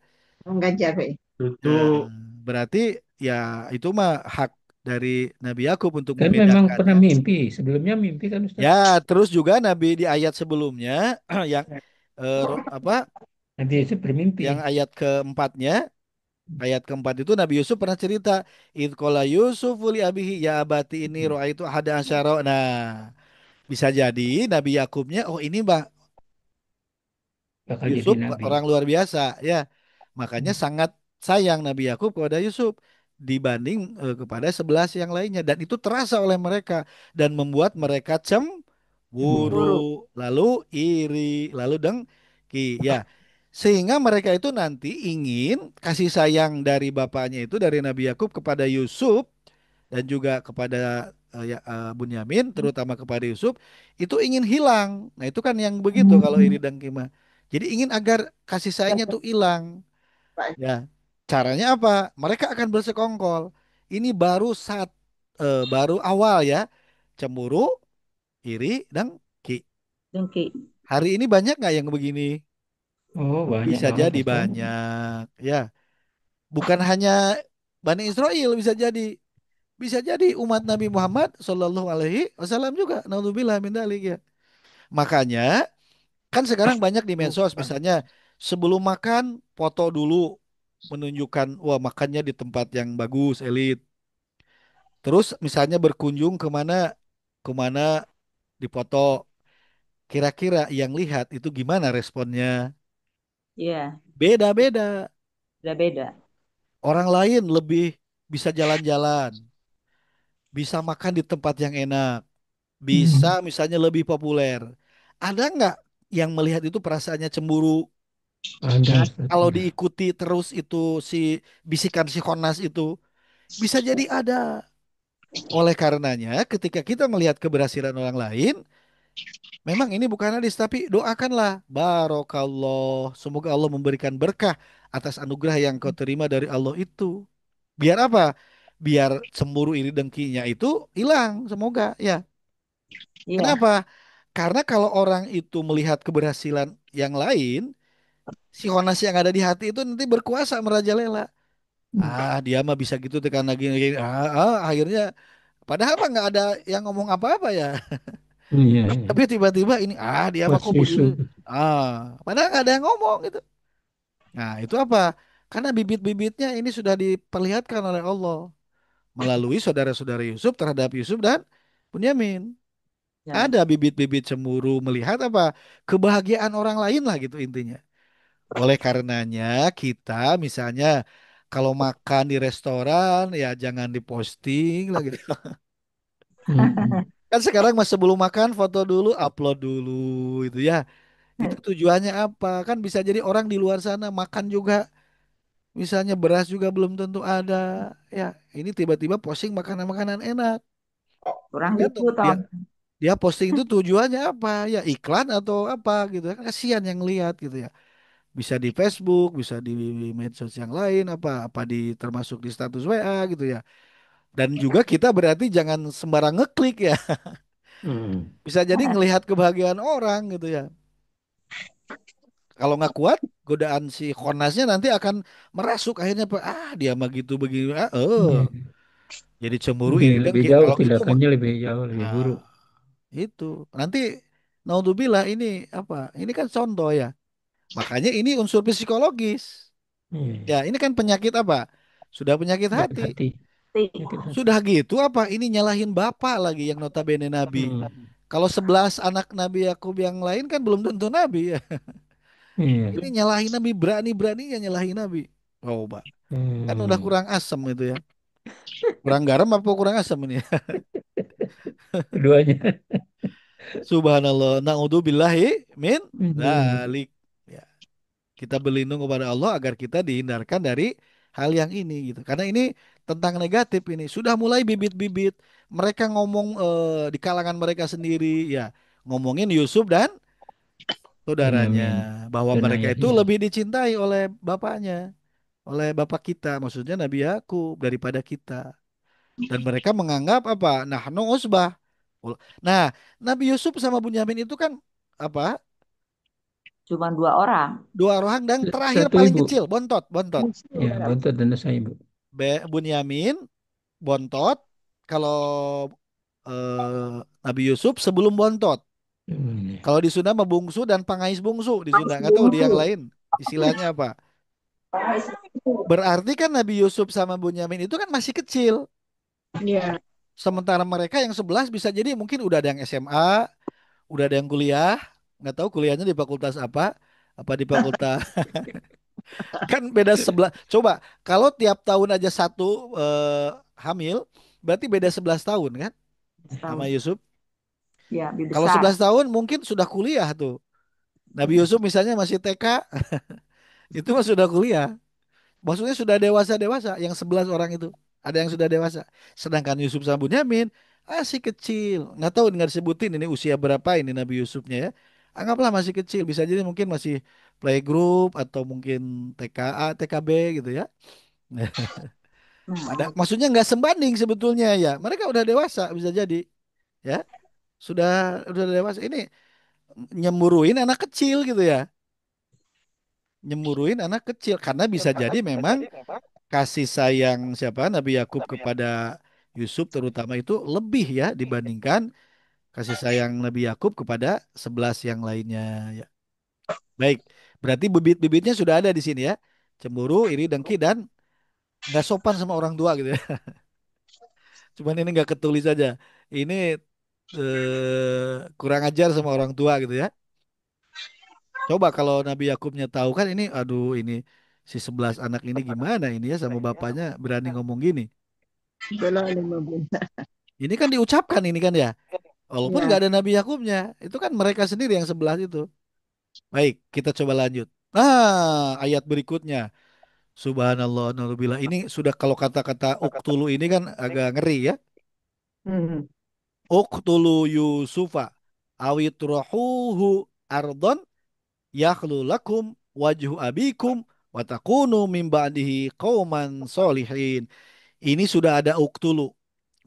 Menggajar, Ya, berarti ya itu mah hak dari Nabi Yakub untuk Kan memang pernah membedakannya. mimpi, sebelumnya mimpi kan Ya, Ustaz. terus juga Nabi di ayat sebelumnya yang apa? Nabi Yusuf bermimpi. Yang ayat keempat itu Nabi Yusuf pernah cerita, "Idz qala Yusuf li abihi ya abati ini ro'aitu ahada asyara." Nah, bisa jadi Nabi Yakubnya, oh ini Mbak Bakal jadi Yusuf nabi. orang luar biasa ya. Makanya Hmm. sangat sayang Nabi Yakub kepada Yusuf dibanding kepada 11 yang lainnya dan itu terasa oleh mereka dan membuat mereka cemburu, Cemburu. guru. lalu iri, lalu dengki ya. Sehingga mereka itu nanti ingin kasih sayang dari bapaknya itu dari Nabi Yakub kepada Yusuf dan juga kepada Bunyamin terutama kepada Yusuf itu ingin hilang. Nah, itu kan yang begitu kalau iri dan kima. Jadi ingin agar kasih sayangnya tuh hilang. Ya. Caranya apa? Mereka akan bersekongkol. Ini baru awal ya. Cemburu, iri, dan ki. Dengki. Hari ini banyak nggak yang begini? Oh, banyak Bisa banget jadi Ustaz. banyak. Ya, bukan hanya Bani Israel bisa jadi. Bisa jadi umat Nabi Muhammad Shallallahu Alaihi Wasallam juga. Naudzubillah min dzalik ya. Makanya kan sekarang banyak di medsos misalnya sebelum makan foto dulu menunjukkan wah makannya di tempat yang bagus elit. Terus misalnya berkunjung kemana dipoto. Kira-kira yang lihat itu gimana responnya? Iya, Beda-beda. beda-beda. Orang lain lebih bisa jalan-jalan, bisa makan di tempat yang enak, Hmm. bisa misalnya lebih populer. Ada nggak yang melihat itu perasaannya cemburu? Ada, Nah, Ustaz, Kalau ada. diikuti terus itu si bisikan si Khonas itu, bisa jadi ada. Oleh karenanya, ketika kita melihat keberhasilan orang lain, memang ini bukan hadis, tapi doakanlah. Barokallah. Semoga Allah memberikan berkah atas anugerah yang kau terima dari Allah itu. Biar apa? Biar cemburu iri dengkinya itu hilang. Semoga ya. iya, Kenapa? Karena kalau orang itu melihat keberhasilan yang lain, si Honas yang ada di hati itu nanti berkuasa merajalela. Ah, dia mah bisa gitu tekan lagi, lagi. Akhirnya padahal mah nggak ada yang ngomong apa-apa ya. Iya, iya. Tapi tiba-tiba ini dia mah What's kok begini. isu? Padahal nggak ada yang ngomong gitu. Nah, itu apa? Karena bibit-bibitnya ini sudah diperlihatkan oleh Allah melalui saudara-saudara Yusuf terhadap Yusuf dan Bunyamin. ya. Ada bibit-bibit cemburu melihat apa? Kebahagiaan orang lain lah gitu intinya. Oleh karenanya kita misalnya kalau makan di restoran ya jangan diposting lagi. Hmm. Kan sekarang mas sebelum makan foto dulu, upload dulu itu ya. Itu tujuannya apa? Kan bisa jadi orang di luar sana makan juga misalnya beras juga belum tentu ada. Ya, ini tiba-tiba posting makanan-makanan enak. Kurang gitu Tergantung dia tahun. dia posting itu tujuannya apa? Ya iklan atau apa gitu kan kasihan yang lihat gitu ya. Bisa di Facebook, bisa di medsos yang lain apa di termasuk di status WA gitu ya. Dan juga kita berarti jangan sembarang ngeklik ya. Hmm. Bisa jadi ngelihat kebahagiaan orang gitu ya. Kalau nggak kuat, godaan si Khonasnya nanti akan merasuk akhirnya dia mah gitu begini. Iya. Jadi cemburu Lebih iri lebih dengki. jauh Kalau gitu mah tindakannya lebih jauh lebih nah, buruk. itu nanti naudzubillah ini apa? Ini kan contoh ya. Makanya ini unsur psikologis. Iya. Ya, ini kan penyakit apa? Sudah penyakit Sakit hati. hati, Sih. sakit hati. Sudah gitu apa? Ini nyalahin bapak lagi yang notabene nabi. Hmm. Kalau 11 anak Nabi Yakub yang lain kan belum tentu nabi ya. Iya. Ini nyalahin nabi berani-beraninya nyalahin nabi. Oh, Pak. Kan udah Hmm. kurang asem itu ya. Kurang garam apa kurang asem ini? Keduanya. Subhanallah. Na'udzubillahi min Hmm. dzalik. Ya, kita berlindung kepada Allah agar kita dihindarkan dari hal yang ini gitu. Karena ini tentang negatif ini. Sudah mulai bibit-bibit mereka ngomong di kalangan mereka sendiri ya, ngomongin Yusuf dan saudaranya Benyamin bahwa dan mereka itu ayahnya. lebih dicintai oleh bapaknya, oleh bapak kita, maksudnya Nabi Yakub daripada kita. Dan mereka menganggap apa? Nahnu usbah. Nah, Nabi Yusuf sama Bunyamin itu kan apa? Cuma dua orang. Dua orang dan terakhir Satu paling ibu. kecil, bontot, bontot. Ya, bontot dan dosa ibu. Bunyamin, bontot. Kalau Nabi Yusuf sebelum bontot. Hmm. Kalau di Sunda mah bungsu dan pangais bungsu di Sunda. Nggak tahu di yang lain istilahnya apa. Berarti kan Nabi Yusuf sama Bunyamin itu kan masih kecil. Iya. Sementara mereka yang 11 bisa jadi mungkin udah ada yang SMA, udah ada yang kuliah. Nggak tahu kuliahnya di fakultas apa. Apa di fakultas. Kan beda 11. Coba kalau tiap tahun aja satu hamil, berarti beda 11 tahun kan sama Setahun. Yusuf. Ya, lebih Kalau besar. 11 tahun mungkin sudah kuliah tuh. Nabi Yusuf misalnya masih TK, itu mah sudah kuliah. Maksudnya sudah dewasa-dewasa yang 11 orang itu. Ada yang sudah dewasa. Sedangkan Yusuf sama Bunyamin masih kecil. Nggak tahu nggak disebutin ini usia berapa ini Nabi Yusufnya ya. Anggaplah masih kecil. Bisa jadi mungkin masih playgroup atau mungkin TKA, TKB gitu ya. Nah, Maksudnya nggak sebanding sebetulnya ya. Mereka udah dewasa bisa jadi ya. Sudah dewasa. Ini nyemburuin anak kecil gitu ya. Nyemburuin anak kecil karena bisa jadi memang kasih sayang siapa Nabi Yakub kepada Yusuf terutama itu lebih ya dibandingkan kasih sayang Nabi Yakub kepada 11 yang lainnya ya. Baik, berarti bibit-bibitnya sudah ada di sini ya. Cemburu, iri, dengki dan nggak sopan sama orang tua gitu ya. Cuman ini nggak ketulis saja. Ini kurang ajar sama orang tua gitu ya. Coba kalau Nabi Yakubnya tahu kan ini, aduh ini si 11 anak ini gimana ini ya sama bapaknya berani ngomong gini. Itulah 15. Ini kan diucapkan ini kan ya. Walaupun nggak Ya. ada Nabi Yakubnya, itu kan mereka sendiri yang 11 itu. Baik, kita coba lanjut. Nah, ayat berikutnya. Subhanallah, naudzubillah. Ini sudah kalau kata-kata uktulu ini kan agak ngeri ya. Hmm. Uktulu Yusufa awitrahuhu ardon yakhlu lakum wajhu abikum wa takunu min ba'dihi qauman solihin. Ini sudah ada uktulu.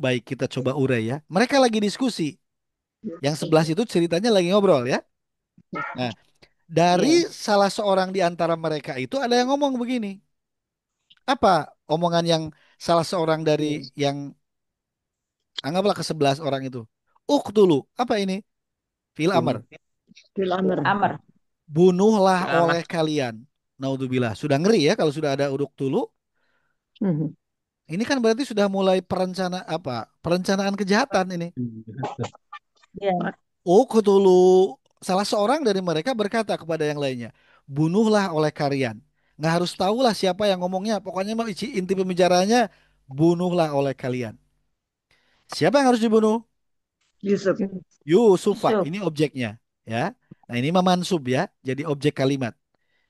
Baik, kita coba urai ya. Mereka lagi diskusi. Yang 11 itu ceritanya lagi ngobrol ya. Nah, dari Iya. salah seorang di antara mereka itu ada yang ngomong begini. Apa omongan yang salah seorang dari yang anggaplah ke 11 orang itu. Uktulu. Apa ini? Fil amr. Fil amr. Amr. Bunuhlah oleh kalian. Naudzubillah. Sudah ngeri ya kalau sudah ada uktulu. Hmm. Ini kan berarti sudah mulai perencana apa? Perencanaan kejahatan ini. Iya. Uktulu. Salah seorang dari mereka berkata kepada yang lainnya, bunuhlah oleh kalian. Nggak harus tahulah siapa yang ngomongnya. Pokoknya mah inti pembicaranya, bunuhlah oleh kalian. Siapa yang harus dibunuh? Yusuf. Yusufa. Yusuf. Ini objeknya, ya. Nah ini mah mansub ya. Jadi objek kalimat.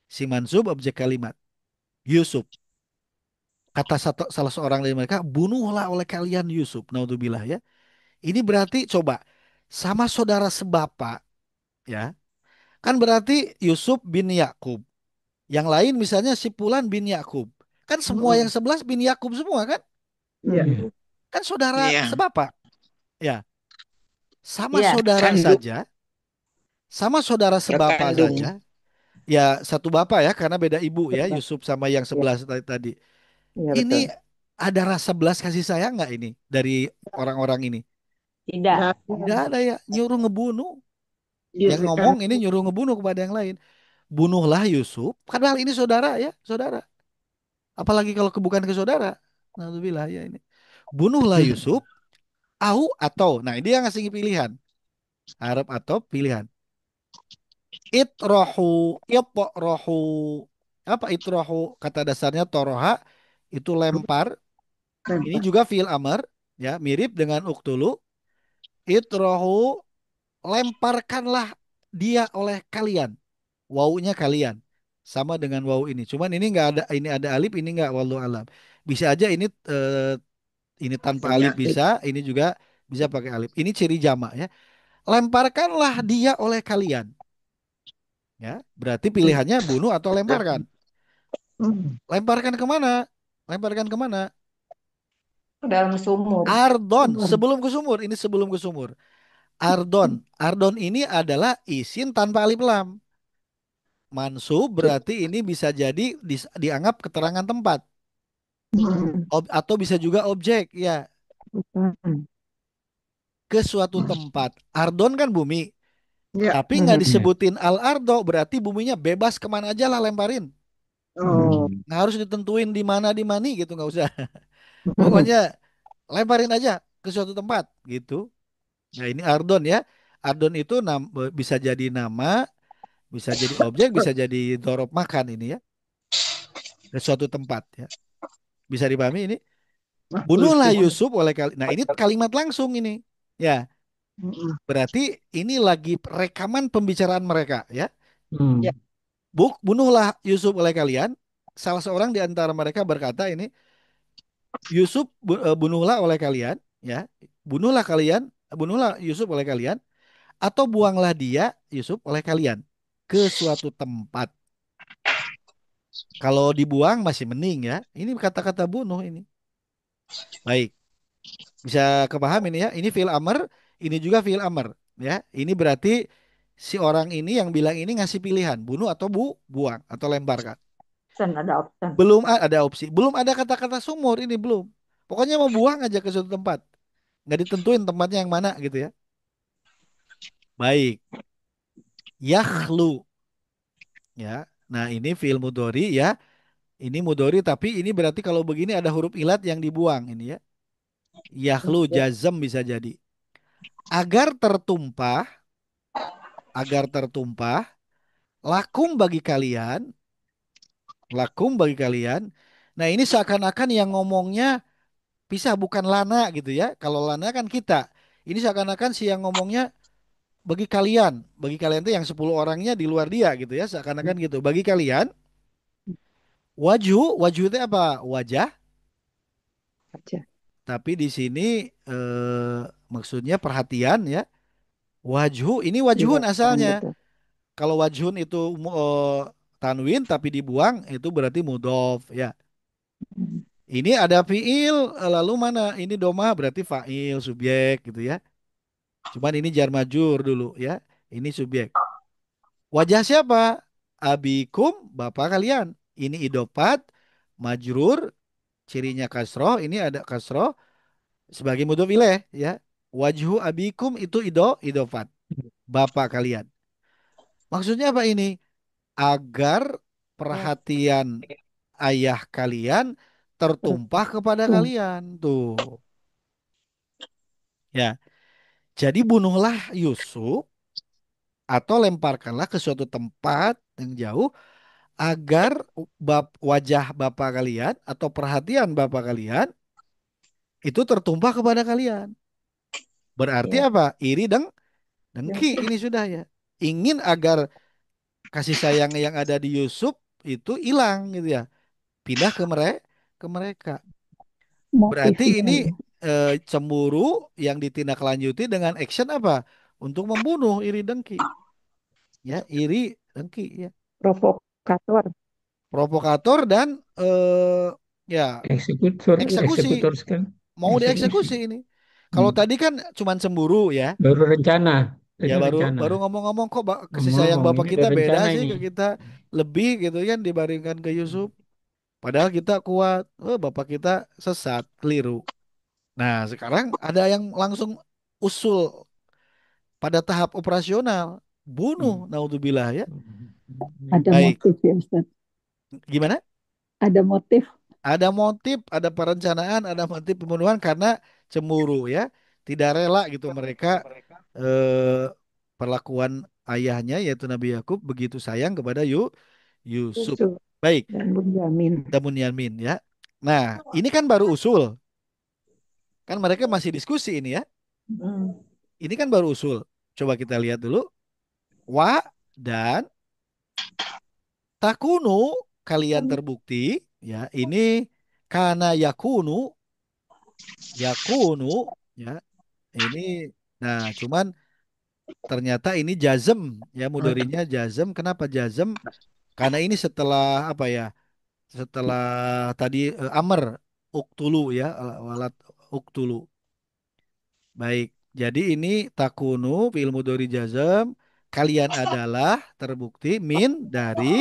Si mansub objek kalimat. Yusuf. Kata salah seorang dari mereka, bunuhlah oleh kalian Yusuf. Naudzubillah ya. Ini berarti coba sama saudara sebapa, ya. Kan berarti Yusuf bin Yakub. Yang lain misalnya si Fulan bin Yakub. Kan semua yang Hmm. 11 bin Yakub semua kan? Ya. Iya. Kan saudara Iya, sebapa. Ya, sama Iya. saudara kandung, saja, sama saudara sebapa berkandung. saja. Ya, satu bapak ya karena beda ibu ya, Betul. Yusuf sama yang Ya. 11 tadi. Ya, betul. Ini ada rasa belas kasih sayang nggak ini dari orang-orang ini? Tidak. Nggak Nggak ada. ada ya, nyuruh ngebunuh. Yang Yusuf kan. ngomong ini nyuruh ngebunuh kepada yang lain. Bunuhlah Yusuf, padahal ini saudara ya, saudara. Apalagi kalau bukan ke saudara. Alhamdulillah ya ini. Bunuhlah Yusuf, au atau. Nah, ini yang ngasih pilihan. Arab atau pilihan. Itrohu. Apa itrohu? Kata dasarnya toroha itu lempar. Ini Lempar. juga fiil amar ya, mirip dengan uktulu. Itrohu lemparkanlah dia oleh kalian. Wawunya kalian. Sama dengan wawu ini. Cuman ini nggak ada, ini ada alif, ini nggak walau alam. Bisa aja ini tanpa alif Punya bisa, ini juga bisa pakai alif. Ini ciri jamak ya. Lemparkanlah dia oleh kalian. Ya, berarti pilihannya bunuh atau lemparkan. Hmm. Lemparkan kemana? Lemparkan kemana? Ke dalam sumur. Ardon, Sumur. sebelum ke sumur. Ini sebelum ke sumur. Ardon. Ardon ini adalah isim tanpa alif lam. Mansub berarti ini bisa jadi dianggap keterangan tempat. Hmm. Atau bisa juga objek ya. Hmm. Ke suatu tempat. Ardon kan bumi. Ya. Tapi nggak Hmm. Iya. disebutin al ardo berarti buminya bebas kemana aja lah lemparin. Oh. Nggak harus ditentuin di mana gitu nggak usah. Pokoknya lemparin aja ke suatu tempat gitu. Nah ini ardon ya. Ardon itu bisa jadi nama, bisa jadi objek, bisa jadi dorob makan ini ya. Ke suatu tempat ya. Bisa dipahami ini? Bagus Bunuhlah itu. Yusuf oleh Nah ini kalimat langsung ini. Ya, Hmm. berarti ini lagi rekaman pembicaraan mereka ya. Ya. Hmm. Bunuhlah Yusuf oleh kalian. Salah seorang di antara mereka berkata ini, Yusuf bunuhlah oleh kalian, ya. Bunuhlah kalian, bunuhlah Yusuf oleh kalian, atau buanglah dia Yusuf oleh kalian ke suatu tempat. Kalau dibuang masih mending ya. Ini kata-kata bunuh ini. Baik, bisa kepaham ini ya. Ini fiil amr, ini juga fiil amr, ya. Ini berarti si orang ini yang bilang ini ngasih pilihan, bunuh atau buang atau lemparkan. Option, ada option. Belum ada opsi, belum ada kata-kata sumur ini belum. Pokoknya mau buang aja ke suatu tempat. Nggak ditentuin tempatnya yang mana gitu ya. Baik. Yakhlu ya. Nah, ini fiil mudhari ya. Ini mudhari tapi ini berarti kalau begini ada huruf ilat yang dibuang ini ya. Yakhlu Ya. jazm bisa jadi. Agar tertumpah, agar tertumpah, lakum bagi kalian, lakum bagi kalian. Nah, ini seakan-akan yang ngomongnya pisah bukan lana gitu ya. Kalau lana kan kita. Ini seakan-akan si yang ngomongnya bagi kalian tuh yang 10 orangnya di luar dia gitu ya, seakan-akan gitu. Bagi kalian, wajhu itu apa? Wajah, Aja. tapi di sini maksudnya perhatian ya. Wajhu ini Iya, wajhun asalnya. betul. Kalau wajhun itu tanwin tapi dibuang itu berarti mudhof ya. Hmm. Ini ada fiil lalu mana? Ini domah berarti fa'il subjek gitu ya. Cuman ini jar majur dulu ya. Ini subjek. Wajah siapa? Abikum, bapak kalian. Ini idopat, majrur, cirinya kasroh. Ini ada kasroh sebagai mudhof ilaih ya. Wajhu abikum itu idofat, bapak kalian. Maksudnya apa ini? Agar perhatian ayah kalian tertumpah kepada Tertung. kalian. Tuh, ya. Jadi bunuhlah Yusuf atau lemparkanlah ke suatu tempat yang jauh agar wajah bapak kalian atau perhatian bapak kalian itu tertumpah kepada kalian. Berarti Ya. apa? Iri dengki Dengki. ini sudah ya. Ingin agar kasih sayang yang ada di Yusuf itu hilang gitu ya. Pindah ke mereka. Berarti Motifnya ini ya. cemburu yang ditindaklanjuti dengan action apa? Untuk membunuh iri dengki. Ya, iri dengki ya. Provokator. Provokator dan ya Eksekutor, eksekusi. eksekutor sekali. Mau Eksekusi. dieksekusi ini. Kalau Hmm. tadi kan cuman cemburu ya. Baru rencana. Ya Ini baru rencana. ngomong-ngomong kok kasih sayang Ngomong-ngomong, bapak ini kita udah beda rencana sih ini. ke kita lebih gitu kan dibandingkan ke Yusuf. Padahal kita kuat. Oh, bapak kita sesat, keliru. Nah, sekarang ada yang langsung usul pada tahap operasional. Hmm. Bunuh, naudzubillah ya. Ada Baik, motif ya Ustaz. gimana? Ada motif. Ada motif, ada perencanaan, ada motif pembunuhan karena cemburu ya. Tidak rela gitu mereka eh, perlakuan ayahnya yaitu Nabi Yakub begitu sayang kepada Yusuf. Yusuf Baik, dan Bunyamin. dan Yamin ya. Nah, ini kan baru usul. Kan mereka masih diskusi ini ya. Hmm. Ini kan baru usul. Coba kita lihat dulu. Wa dan takunu kalian terbukti ya. Ini karena yakunu ya. Ini nah cuman ternyata ini jazm ya mudorinya jazm. Kenapa jazm? Karena ini setelah apa ya? Setelah tadi amr uktulu ya walat uktulu. Baik. Jadi ini takunu fi'il mudhari jazm kalian adalah terbukti min dari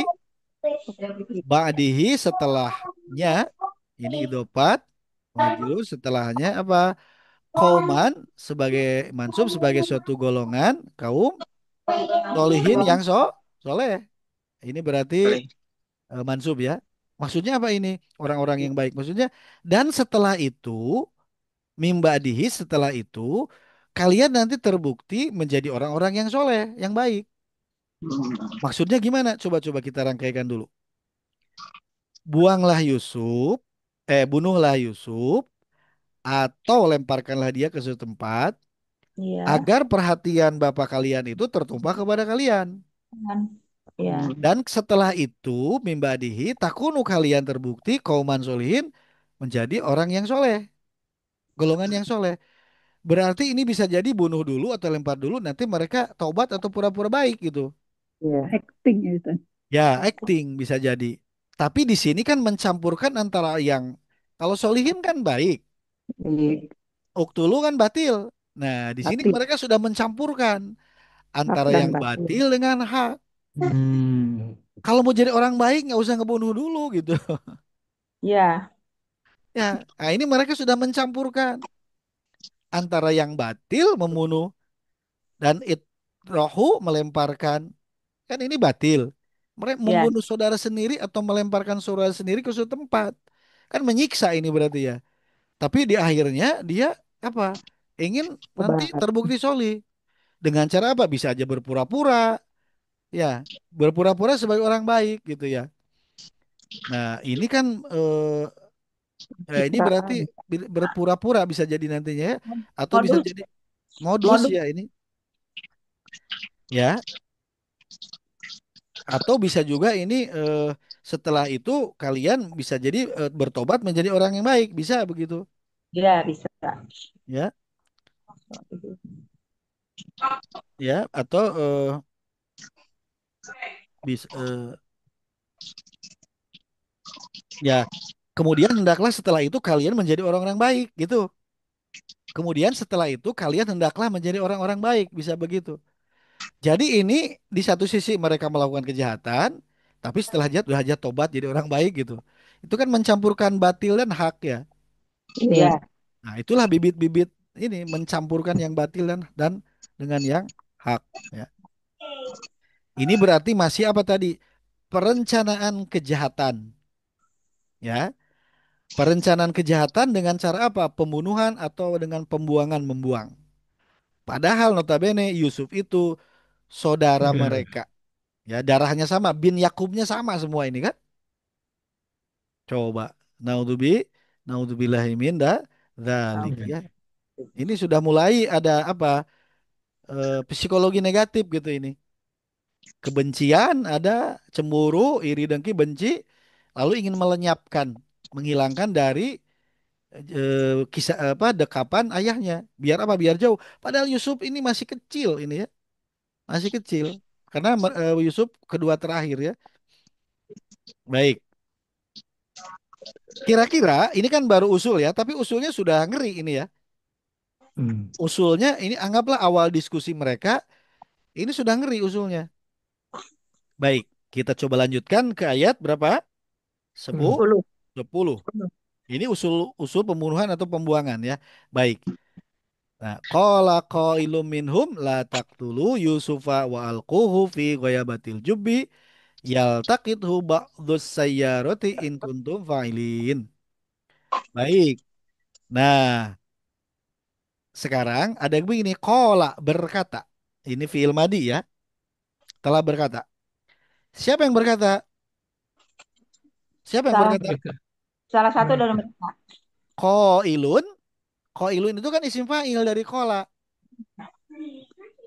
ba'dihi setelahnya ini idopat majrur setelahnya apa kauman sebagai mansub sebagai suatu golongan kaum solihin yang soleh ini berarti mansub ya maksudnya apa ini orang-orang yang baik maksudnya dan setelah itu mim ba'dihi setelah itu kalian nanti terbukti menjadi orang-orang yang soleh yang baik maksudnya gimana coba-coba kita rangkaikan dulu buanglah Yusuf bunuhlah Yusuf atau lemparkanlah dia ke suatu tempat Iya. agar perhatian bapak kalian itu tertumpah kepada kalian. Kan? Ya. Dan setelah itu mimbadihi takunu kalian terbukti kauman solihin menjadi orang yang soleh, golongan yang soleh. Berarti ini bisa jadi bunuh dulu atau lempar dulu nanti mereka taubat atau pura-pura baik gitu. Ya, acting ya Ustaz. Ya acting bisa jadi. Tapi di sini kan mencampurkan antara yang kalau solihin kan baik, Baik. uktulu kan batil. Nah di sini Batik. mereka sudah mencampurkan Hak antara dan yang batin. batil dengan hak. Hmm. Kalau mau jadi orang baik nggak usah ngebunuh dulu gitu. Ya. Ya, nah ini mereka sudah mencampurkan antara yang batil membunuh dan itrohu melemparkan. Kan ini batil. Mereka Ya, membunuh saudara sendiri atau melemparkan saudara sendiri ke suatu tempat. Kan menyiksa ini berarti ya. Tapi di akhirnya dia apa? Ingin nanti Obat. terbukti soli. Dengan cara apa? Bisa aja berpura-pura. Ya, berpura-pura sebagai orang baik gitu ya. Nah, ini kan ini berarti Citraan. berpura-pura bisa jadi nantinya ya. Atau bisa modus, jadi modus modus. ya ini. Ya, atau bisa juga ini setelah itu kalian bisa jadi bertobat menjadi orang yang baik, bisa begitu, Ya, bisa. ya, ya, atau bisa ya. Kemudian hendaklah setelah itu kalian menjadi orang-orang baik, gitu. Kemudian setelah itu kalian hendaklah menjadi orang-orang baik, bisa begitu. Jadi ini di satu sisi mereka melakukan kejahatan, tapi setelah sudah aja tobat jadi orang baik gitu. Itu kan mencampurkan batil dan hak ya. Iya. Ya, Nah, itulah bibit-bibit ini mencampurkan yang batil dan dengan yang hak ya. Ini berarti masih apa tadi? Perencanaan kejahatan ya. Perencanaan kejahatan dengan cara apa? Pembunuhan atau dengan pembuangan membuang. Padahal notabene Yusuf itu saudara Ya. mereka. Ya, darahnya sama, bin Yakubnya sama semua ini kan. Coba. Naudzubillahi min dzalik Ya. ya. Ini sudah mulai ada apa? Psikologi negatif gitu ini. Kebencian ada, cemburu, iri dengki, benci, lalu ingin melenyapkan, menghilangkan dari kisah apa dekapan ayahnya. Biar apa? Biar jauh. Padahal Yusuf ini masih kecil ini ya, masih kecil. Karena Yusuf kedua terakhir ya. Baik. Kira-kira ini kan baru usul ya, tapi usulnya sudah ngeri ini ya. Hmm. Usulnya ini anggaplah awal diskusi mereka, ini sudah ngeri usulnya. Baik, kita coba lanjutkan ke ayat berapa? Hmm. 10, 10. 10. Ini usul usul pembunuhan atau pembuangan ya. Baik. Nah, qala qailum minhum la taqtulu Yusufa wa alquhu fi ghayabatil jubbi yaltaqithu ba'dhus sayyarati in kuntum fa'ilin. Baik. Nah, sekarang ada yang begini, qala berkata. Ini fiil madi ya, telah berkata. Siapa yang berkata? Siapa yang Salah, berkata? Mereka. salah satu dari Mereka. mereka. Qailun. Qailun itu kan isim fa'il dari qala.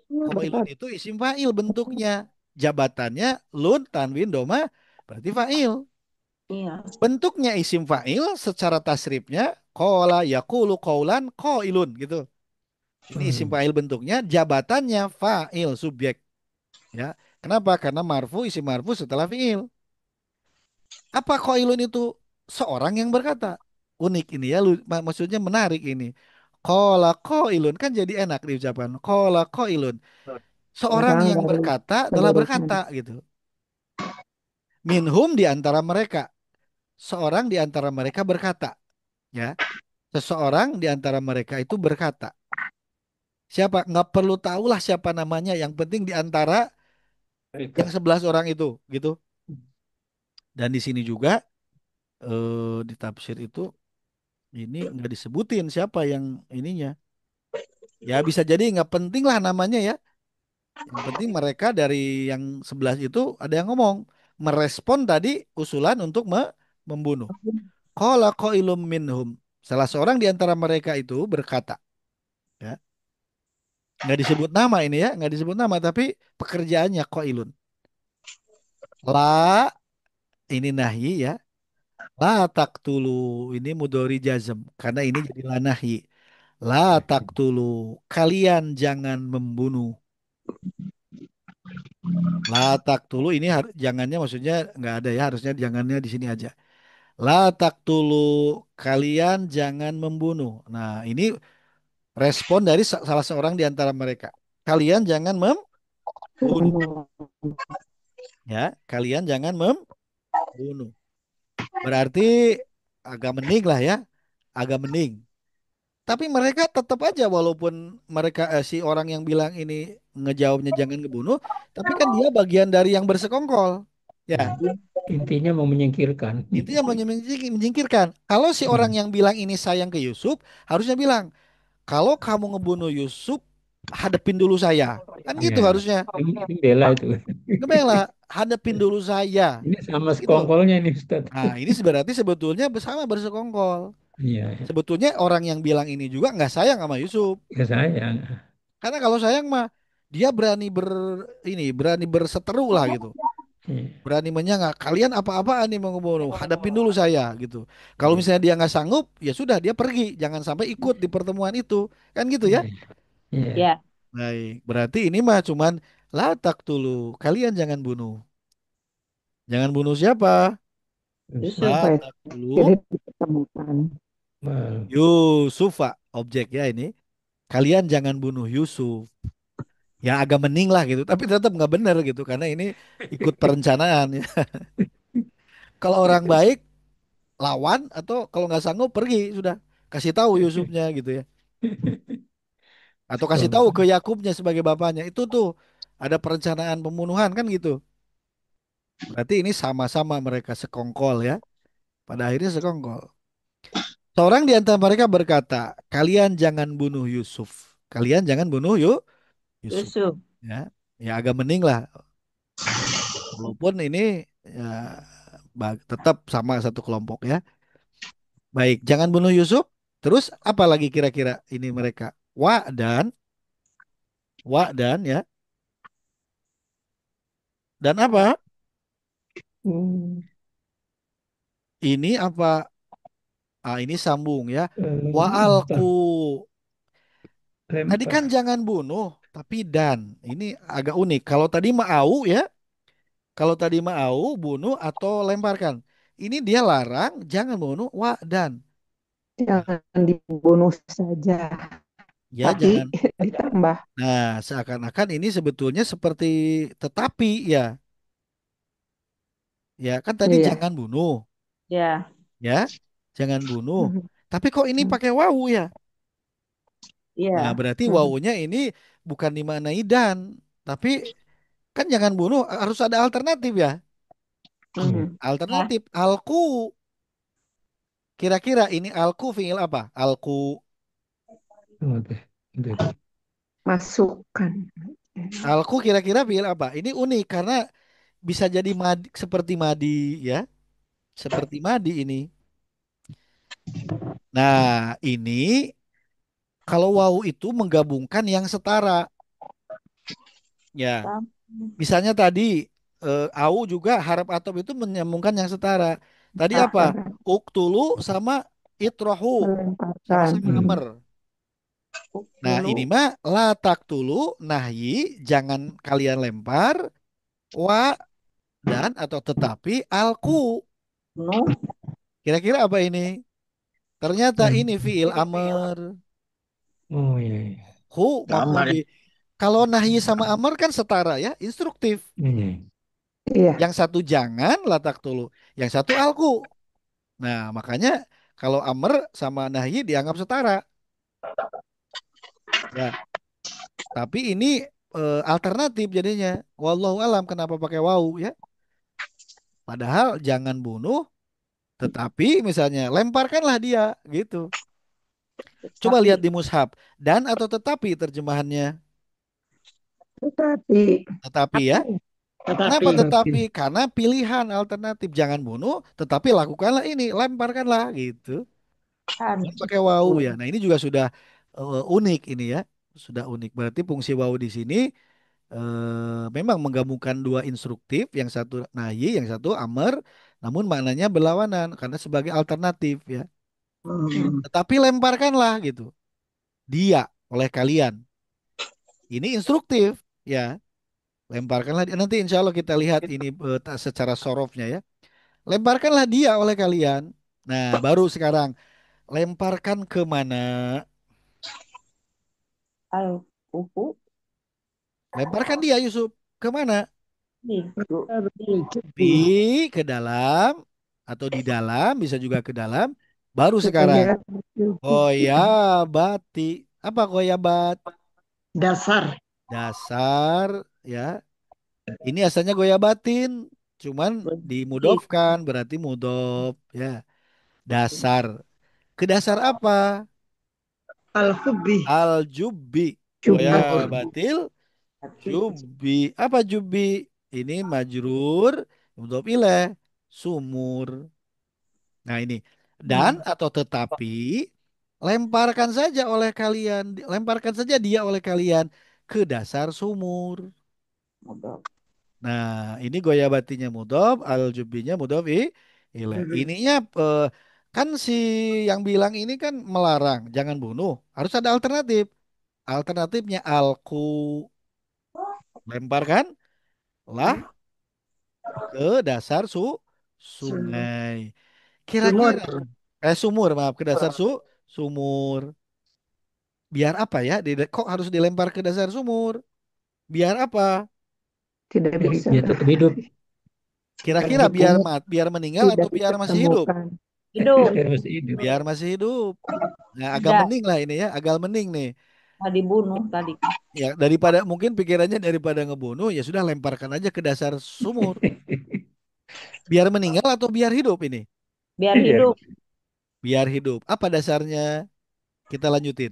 Qailun Betul. itu isim fa'il bentuknya. Jabatannya lun tanwin doma berarti fa'il. Iya. Bentuknya isim fa'il secara tasrifnya qala yaqulu qaulan qailun gitu. Ini isim Hmm. fa'il bentuknya, jabatannya fa'il subjek ya. Kenapa? Karena marfu isim marfu setelah fi'il. Apa qailun itu? Seorang yang berkata. Unik ini ya, maksudnya menarik ini. Qala qailun kan jadi enak diucapkan. Qala qailun. Seorang Orang yang dari berkata telah keburukan. berkata gitu. Minhum di antara mereka. Seorang di antara mereka berkata, ya. Seseorang di antara mereka itu berkata. Siapa? Nggak perlu tahulah siapa namanya. Yang penting di antara yang Mereka. 11 orang itu, gitu. Dan di sini juga di tafsir itu ini nggak disebutin siapa yang ininya. Ya bisa jadi nggak penting lah namanya ya. Yang penting mereka dari yang 11 itu ada yang ngomong, merespon tadi usulan untuk membunuh. Qala qailum minhum. Salah seorang di antara mereka itu berkata, ya, nggak disebut nama ini ya, nggak disebut nama tapi pekerjaannya qailun. La ini nahi ya. La taqtulu ini mudhari jazm karena ini jadi la nahi. La taqtulu kalian jangan membunuh. La taqtulu ini jangannya maksudnya nggak ada ya, harusnya jangannya di sini aja. La taqtulu kalian jangan membunuh. Nah, ini respon dari salah seorang di antara mereka. Kalian jangan membunuh. Ya, kalian jangan membunuh. Berarti agak mending lah ya. agak mending. Tapi mereka tetap aja walaupun mereka si orang yang bilang ini ngejawabnya jangan ngebunuh, tapi kan dia bagian dari yang bersekongkol. Ya, Hmm. Intinya mau menyingkirkan. itu yang menyingkirkan. Kalau si orang Hmm. yang bilang ini sayang ke Yusuf, harusnya bilang, kalau kamu ngebunuh Yusuf, hadepin dulu saya. Kan Ya, gitu harusnya. ini bela itu. Ngebela, hadepin dulu saya. Ini sama Gitu. sekongkolnya ini Ustaz. Nah, ini berarti sebetulnya bersama bersekongkol. Iya, ya. Sebetulnya orang yang bilang ini juga nggak sayang sama Yusuf. Ya sayang. Karena kalau sayang mah dia berani berani berseteru lah gitu. Iya, Berani menyangka kalian apa-apaan nih mau ngebunuh, hadapin dulu saya gitu. Kalau iya, misalnya dia nggak sanggup, ya sudah dia pergi, jangan sampai ikut di pertemuan itu, kan gitu ya. iya, iya. Ya, Baik, berarti ini mah cuman latak dulu, kalian jangan bunuh. Jangan bunuh siapa? Yusuf. supaya Latak dulu tidak ditemukan. Well, Yusufa, objek ya ini. Kalian jangan bunuh Yusuf. Ya agak mending lah gitu, tapi tetap nggak benar gitu karena ini ikut perencanaan ya. Kalau orang baik lawan atau kalau nggak sanggup pergi sudah kasih tahu Yusufnya gitu ya, atau kasih tahu ke sekongkol. Yakubnya sebagai bapaknya itu tuh ada perencanaan pembunuhan kan gitu. Berarti ini sama-sama mereka sekongkol ya, pada akhirnya sekongkol. Seorang di antara mereka berkata, kalian jangan bunuh Yusuf, kalian jangan bunuh Yusuf Yusuf. ya. Ya agak mending lah walaupun ini ya, tetap sama satu kelompok ya. Baik, jangan bunuh Yusuf. Terus apa lagi kira-kira ini mereka? Wa dan ya. Dan apa? Hmm. Ini apa? Ah, ini sambung ya. Wa alku. Lempar, Tadi kan lempar. jangan bunuh, tapi dan. Ini agak unik. Kalau tadi mau ya, kalau tadi mau bunuh atau lemparkan. Ini dia larang jangan bunuh wa dan. Jangan dibunuh saja, Ya tapi jangan. ditambah. Nah, seakan-akan ini sebetulnya seperti tetapi ya. Ya, kan tadi Iya. jangan bunuh, Ya, ya. Jangan bunuh. Mhm. Tapi kok ini Mhm. pakai wawu ya? Nah, iya. berarti Mhm. wawunya ini bukan dimaknai dan, tapi kan jangan bunuh harus ada alternatif ya. Iya. Mhm. Ya, Alternatif alku. Kira-kira ini alku fiil apa? Alku. Oke. Itu. Masukkan. Alku kira-kira fiil apa? Ini unik karena bisa jadi madi, seperti madi ya. Seperti madi ini. Nah, ini kalau wawu itu menggabungkan yang setara. Ya, Sam. misalnya tadi au juga harap atop itu menyambungkan yang setara. Tadi apa? Akan Uktulu sama itrohu melemparkan. sama-sama Hmm. amr. Nah, Dulu. ini mah la taktulu nahyi jangan kalian lempar wa dan atau tetapi alku. Bunuh. Kira-kira apa ini? Ternyata Lem. ini fiil amr. Oh iya, iya. Hu maf'ul Kamar ya. bi. Kalau nahyi sama amr kan setara ya, instruktif. Iya. Iya. Yang satu jangan la taktulu, yang satu alku. Nah, makanya kalau amr sama nahyi dianggap setara. Ya, tapi ini alternatif jadinya. Wallahu alam kenapa pakai wau ya? Padahal jangan bunuh, tetapi misalnya lemparkanlah dia gitu. Coba lihat Tetapi. di mushaf. Dan atau tetapi terjemahannya. Tetapi Tetapi Apa ya. ya? Kenapa Tetapi Tapi tetapi? Karena pilihan alternatif jangan bunuh, tetapi lakukanlah ini, lemparkanlah gitu. Kan. Dan pakai wau ya. Nah, ini juga sudah unik ini ya. Sudah unik. Berarti fungsi wau di sini memang menggabungkan dua instruktif, yang satu nahi, yang satu amr, namun maknanya berlawanan karena sebagai alternatif ya. hmm, hmm, Tetapi lemparkanlah gitu. Dia oleh kalian. Ini instruktif ya. Lemparkanlah dia. Nanti insya Allah kita lihat ini secara sorofnya ya. Lemparkanlah dia oleh kalian. Nah, baru sekarang lemparkan ke mana? Al kufu. Lemparkan dia Yusuf ke mana? Hidup. hmm. Di ke dalam atau di dalam bisa juga ke dalam Baru sekarang. Goya Goyabati. Apa goyabat? Dasar. Dasar ya. Ini asalnya goyabatin. Cuman Berhenti. dimudofkan berarti mudof ya. Dasar. Ke dasar apa? Al-Hubbi. Al-jubbi. Jumat. Goyabatil Hati. jubbi. Apa jubbi? Ini majrur. Mudhof ilaih. Sumur. Nah ini. Dan atau tetapi. Lemparkan saja oleh kalian. Lemparkan saja dia oleh kalian. Ke dasar sumur. Mudah. Nah, ini goyabatinya mudhof, al-jubbinya mudhof ilaih. Ininya kan si yang bilang ini kan melarang, jangan bunuh. Harus ada alternatif. Alternatifnya alku, lemparkan lah Hmm. ke dasar sungai. Sumur. Kira-kira sumur, maaf, ke dasar sumur. Biar apa ya? Kok harus dilempar ke dasar sumur? Biar apa? Tidak bisa Biar tetap hidup. Kira-kira biar Ditemukan. biar meninggal tidak atau biar masih hidup? ditemukan. Hidup. Biar masih hidup. Biar masih hidup. Nah, agak Tidak. mending lah ini ya, agak mending nih. Nah, dibunuh tadi. Ya, daripada mungkin pikirannya daripada ngebunuh, ya sudah lemparkan aja ke dasar sumur. Biar meninggal atau biar hidup ini? Biar Biar hidup. Biar hidup. Apa dasarnya? Kita lanjutin.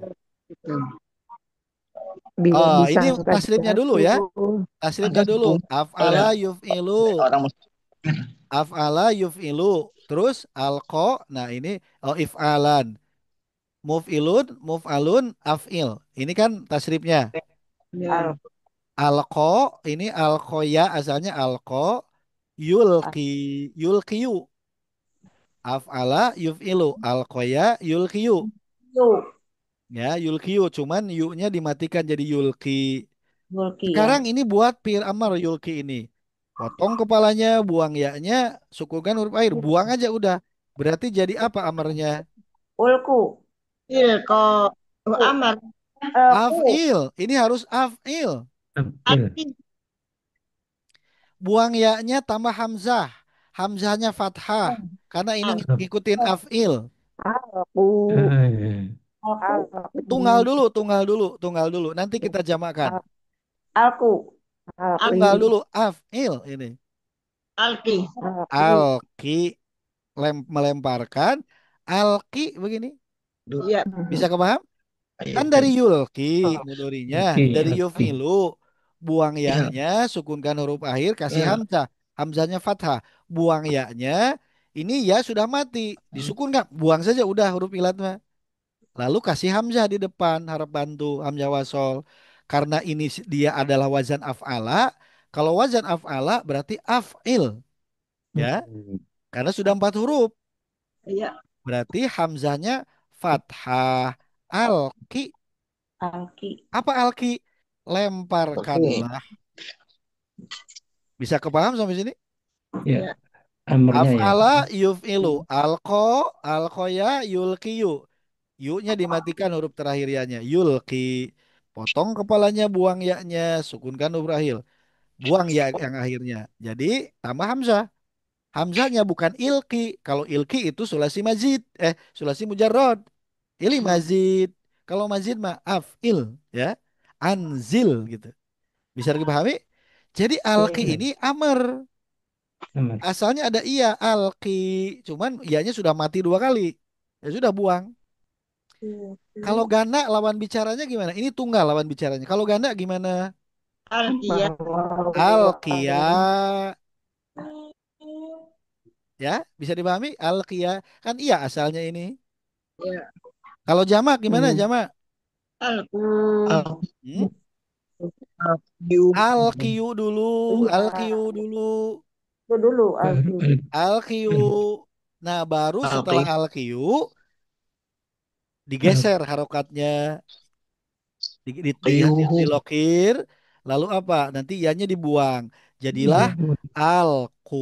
Biar Ah, bisa ini angkat tasrifnya dulu ya. jatuh. Tasrifnya Ada dulu. bom Af'ala yuf'ilu. orang Af'ala yuf'ilu. Terus alqa. Nah, ini if'alan. Muf'ilun, muf'alun, af'il. Ini kan tasrifnya. ya. Alqa, ini alqoya asalnya alqa. Yulki, yulkiyu. Af'ala yuf'ilu. Alqoya yulkiyu. Yuk. Ya, yulkiyu. Cuman yu-nya dimatikan jadi yulki. Mulki ya. Sekarang ini buat fi'il amar yulki ini. Potong kepalanya, buang ya-nya, sukunkan huruf air, buang aja udah. Berarti jadi apa amarnya? Ulku. Ilko. Amar. Ku. Af'il. Ini harus af'il. tampil. Arti. Buang ya-nya tambah hamzah. Hamzahnya fathah. Karena ini ngikutin af'il. Aku, Ah, ya. Aku. Tunggal aku, dulu, tunggal dulu, tunggal dulu. Nanti kita jamakan. Alku. Tunggal aku, dulu, af'il ini. Alki. aku, Alki melemparkan. Alki begini. Iya. Bisa kepaham? Kan dari yulki, mudorinya. Oke, Dari oke. yufilu. Buang ya-nya, sukunkan huruf akhir, kasih hamzah. Hamzahnya fathah. Buang ya-nya. Ini ya sudah mati. Disukun nggak? Buang saja udah huruf ilat mah. Lalu kasih hamzah di depan, harap bantu, hamzah wasol. Karena ini dia adalah wazan af'ala. Kalau wazan af'ala berarti af'il. Ya, karena sudah 4 huruf. Iya. Berarti hamzahnya fathah. Alki. Alki. Apa alki? Oke. Lemparkanlah. Bisa kepaham sampai sini? Ya, Iya. amarnya ya. Af'ala yuf'ilu. Alko, alkoya, yulkiyu. Yu-nya dimatikan huruf terakhirnya. Yulki. Potong kepalanya, buang ya-nya. Sukunkan huruf akhir. Buang ya yang akhirnya. Jadi tambah hamzah. Hamzahnya bukan ilki. Kalau ilki itu sulasi mazid. Sulasi mujarrad. Ini mazid. Kalau mazid mah af'il. Ya. Anzil gitu. Bisa dipahami? Jadi alki iya, ini amr. Amar. Asalnya ada iya alki. Cuman ianya sudah mati 2 kali. Ya sudah buang. Kalau ganda lawan bicaranya gimana? Ini tunggal lawan bicaranya. Kalau ganda gimana? Alki ya. Alkia. Ya, bisa dipahami? Alkia. Kan iya asalnya ini. Ya. Kalau jamak gimana hmm, jamak? Alku. Hmm? Alkiu. Alkiu dulu. Iya. Alkiu dulu. Itu dulu. Baru Alki. Alkiu. Nah, baru setelah Alki. alkiu al digeser harokatnya. Kiu. Dilokir. Lalu apa? Nanti ianya dibuang. Jadilah dibuat. alku.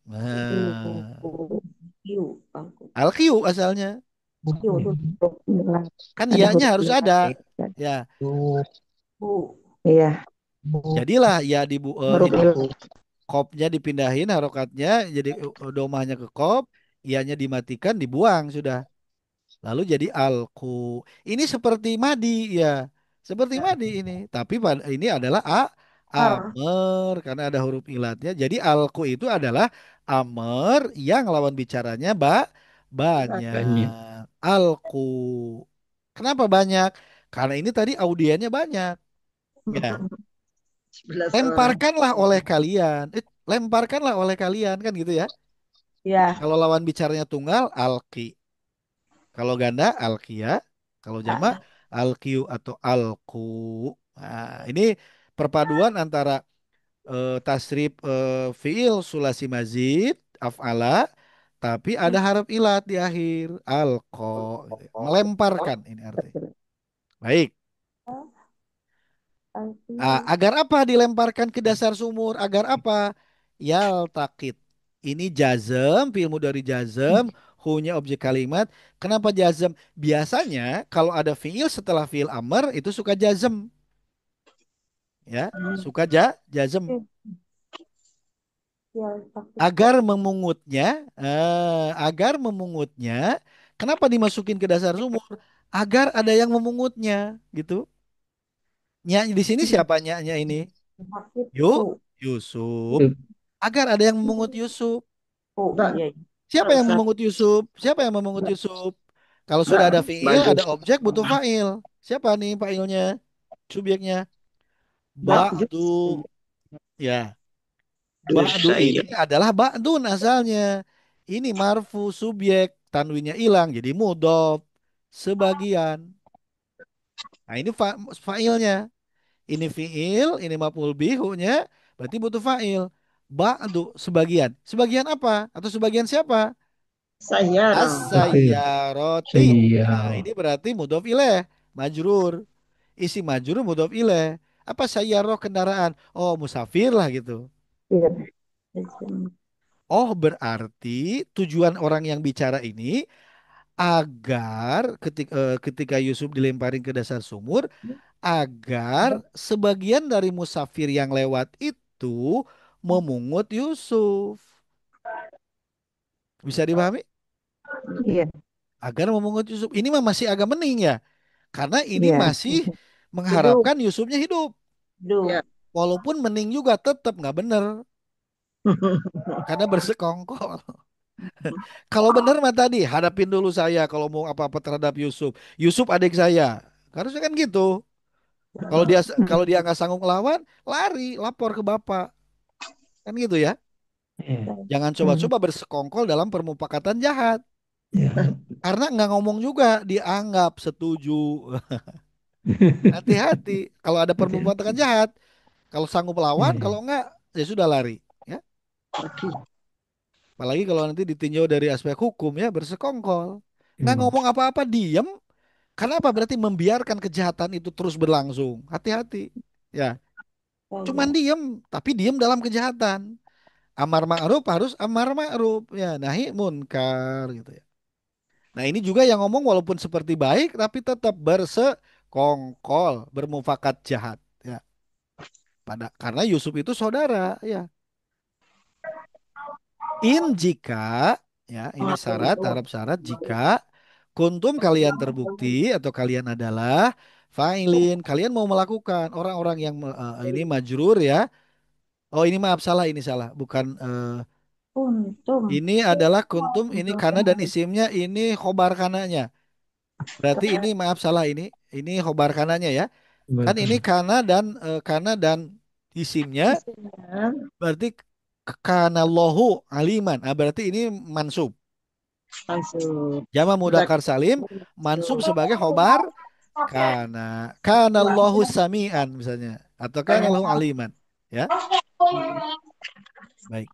Nah, Kiu. Alku. alkiu asalnya. Kiu dulu. benar. Kan Ada ianya huruf harus ilat ada. ya. Ya, Ku. Iya, jadilah ya huruf ini ilat. kopnya dipindahin harokatnya jadi domahnya ke kop. ianya dimatikan, dibuang sudah. Lalu jadi alku. Ini seperti madi ya. Seperti madi ini. Tapi ini adalah Ar. amer karena ada huruf ilatnya. Jadi alku itu adalah amer yang lawan bicaranya Banyak. banyak. Alku. Kenapa banyak? Karena ini tadi audiennya banyak. Ya. 11 orang. Lemparkanlah oleh kalian. Lemparkanlah oleh kalian kan gitu ya. Ya. Kalau lawan bicaranya tunggal, alki. Kalau ganda alkia, kalau jamak Ah, alkiu atau alku. Nah, ini perpaduan antara tasrif fiil sulasi mazid af'ala tapi ada harap ilat di akhir alko gitu ya. Melemparkan ini arti. Betul. Baik. Alfil. Agar apa dilemparkan ke dasar sumur? Agar apa? Yaltakit. Ini jazm, fi'il mudhari jazm, hunya objek kalimat. Kenapa jazm? Biasanya kalau ada fi'il setelah fi'il amr itu suka jazm, ya, suka jazm. Ya, takut kok. Agar memungutnya, agar memungutnya. Kenapa dimasukin ke dasar sumur? Agar ada yang memungutnya, gitu. Nya di sini siapa nya ini? Sakit. Yuk, Oh. Yusuf. Itu Agar ada yang memungut Yusuf. Oh, Mbak, iya. Iya. Siapa yang Ustaz. memungut Yusuf? Siapa yang memungut Mbak. Yusuf? Kalau Mbak, sudah ada fiil, baju ada objek, butuh fa'il. Siapa nih fa'ilnya? Subjeknya. Baju. Ba'du. Ya, ba'du saya. ini adalah ba'dun asalnya. Ini marfu subjek, tanwinnya hilang jadi mudhof. Sebagian. Nah, ini fa'ilnya. Ini fiil, ini maf'ul bihunya, berarti butuh fa'il. Ba'du sebagian. Sebagian apa? Atau sebagian siapa? Sayara. safir. As-sayyaroti. Nah, Sayyarah. ini berarti mudhof ilaih, majrur. Isi majrur mudhof ilaih. Apa sayyaroh kendaraan? Oh, musafir lah gitu. Iya. Oh, berarti tujuan orang yang bicara ini agar ketika Yusuf dilemparin ke dasar sumur, agar sebagian dari musafir yang lewat itu memungut Yusuf. Bisa dipahami? Iya. Agar memungut Yusuf. Ini mah masih agak mending ya. Karena ini Iya. masih Hidup. mengharapkan Yusufnya hidup. Ya. Hidup. Walaupun mending juga tetap nggak bener. Karena bersekongkol. Kalau bener mah tadi hadapin dulu saya kalau mau apa-apa terhadap Yusuf. Yusuf adik saya. Harusnya kan gitu. Kalau dia nggak sanggup ngelawan, lari, lapor ke bapak. Kan gitu ya. Iya. Jangan Hmm. coba-coba bersekongkol dalam permufakatan jahat. Ya. Karena nggak ngomong juga dianggap setuju. Hati-hati kalau ada permufakatan Hati-hati. jahat. Kalau sanggup lawan, Iya. kalau enggak ya sudah lari. Ya. Lagi. Apalagi kalau nanti ditinjau dari aspek hukum ya bersekongkol. Nggak Hmm. ngomong apa-apa, diem. Kenapa? Berarti membiarkan kejahatan itu terus berlangsung. Hati-hati. Ya, cuman Saya. diem, tapi diem dalam kejahatan. Amar ma'ruf harus amar ma'ruf. Ya, nahi munkar gitu ya. Nah, ini juga yang ngomong walaupun seperti baik, tapi tetap bersekongkol, bermufakat jahat. Ya, karena Yusuf itu saudara. Ya, jika ya ini syarat, harap syarat jika kuntum kalian terbukti atau kalian adalah fa'ilin, kalian mau melakukan orang-orang yang ini majrur ya. Oh, ini maaf salah, ini salah. Bukan Untung. ini adalah kuntum, ini kana dan isimnya ini khobar kananya. Berarti ini maaf salah ini. Ini khobar kananya ya. Kan ini Bahkan kana dan isimnya Isinya berarti kana lohu aliman. Ah, berarti ini mansub. langsung. Jama Udah mudzakkar salim mansub sebagai khobar kana Allahu samian misalnya atau kana Allahu aliman ya. Baik,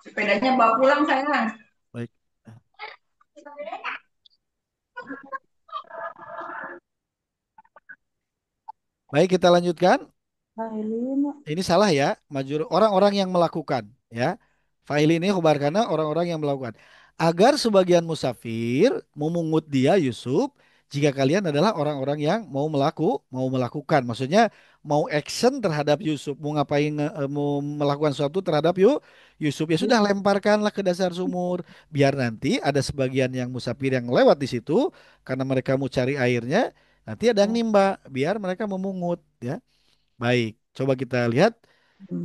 sepedanya bawa pulang sayang. baik. Baik, kita lanjutkan. Lailin. Ini salah ya, majur orang-orang yang melakukan ya. Fa'il ini khobar kana orang-orang yang melakukan. Agar sebagian musafir memungut dia Yusuf, jika kalian adalah orang-orang yang mau melakukan, maksudnya mau action terhadap Yusuf, mau ngapain, mau melakukan sesuatu terhadap Yusuf, ya sudah lemparkanlah ke dasar sumur, biar nanti ada sebagian yang musafir yang lewat di situ, karena mereka mau cari airnya, nanti ada yang nimba, biar mereka memungut, ya. Baik, coba kita lihat.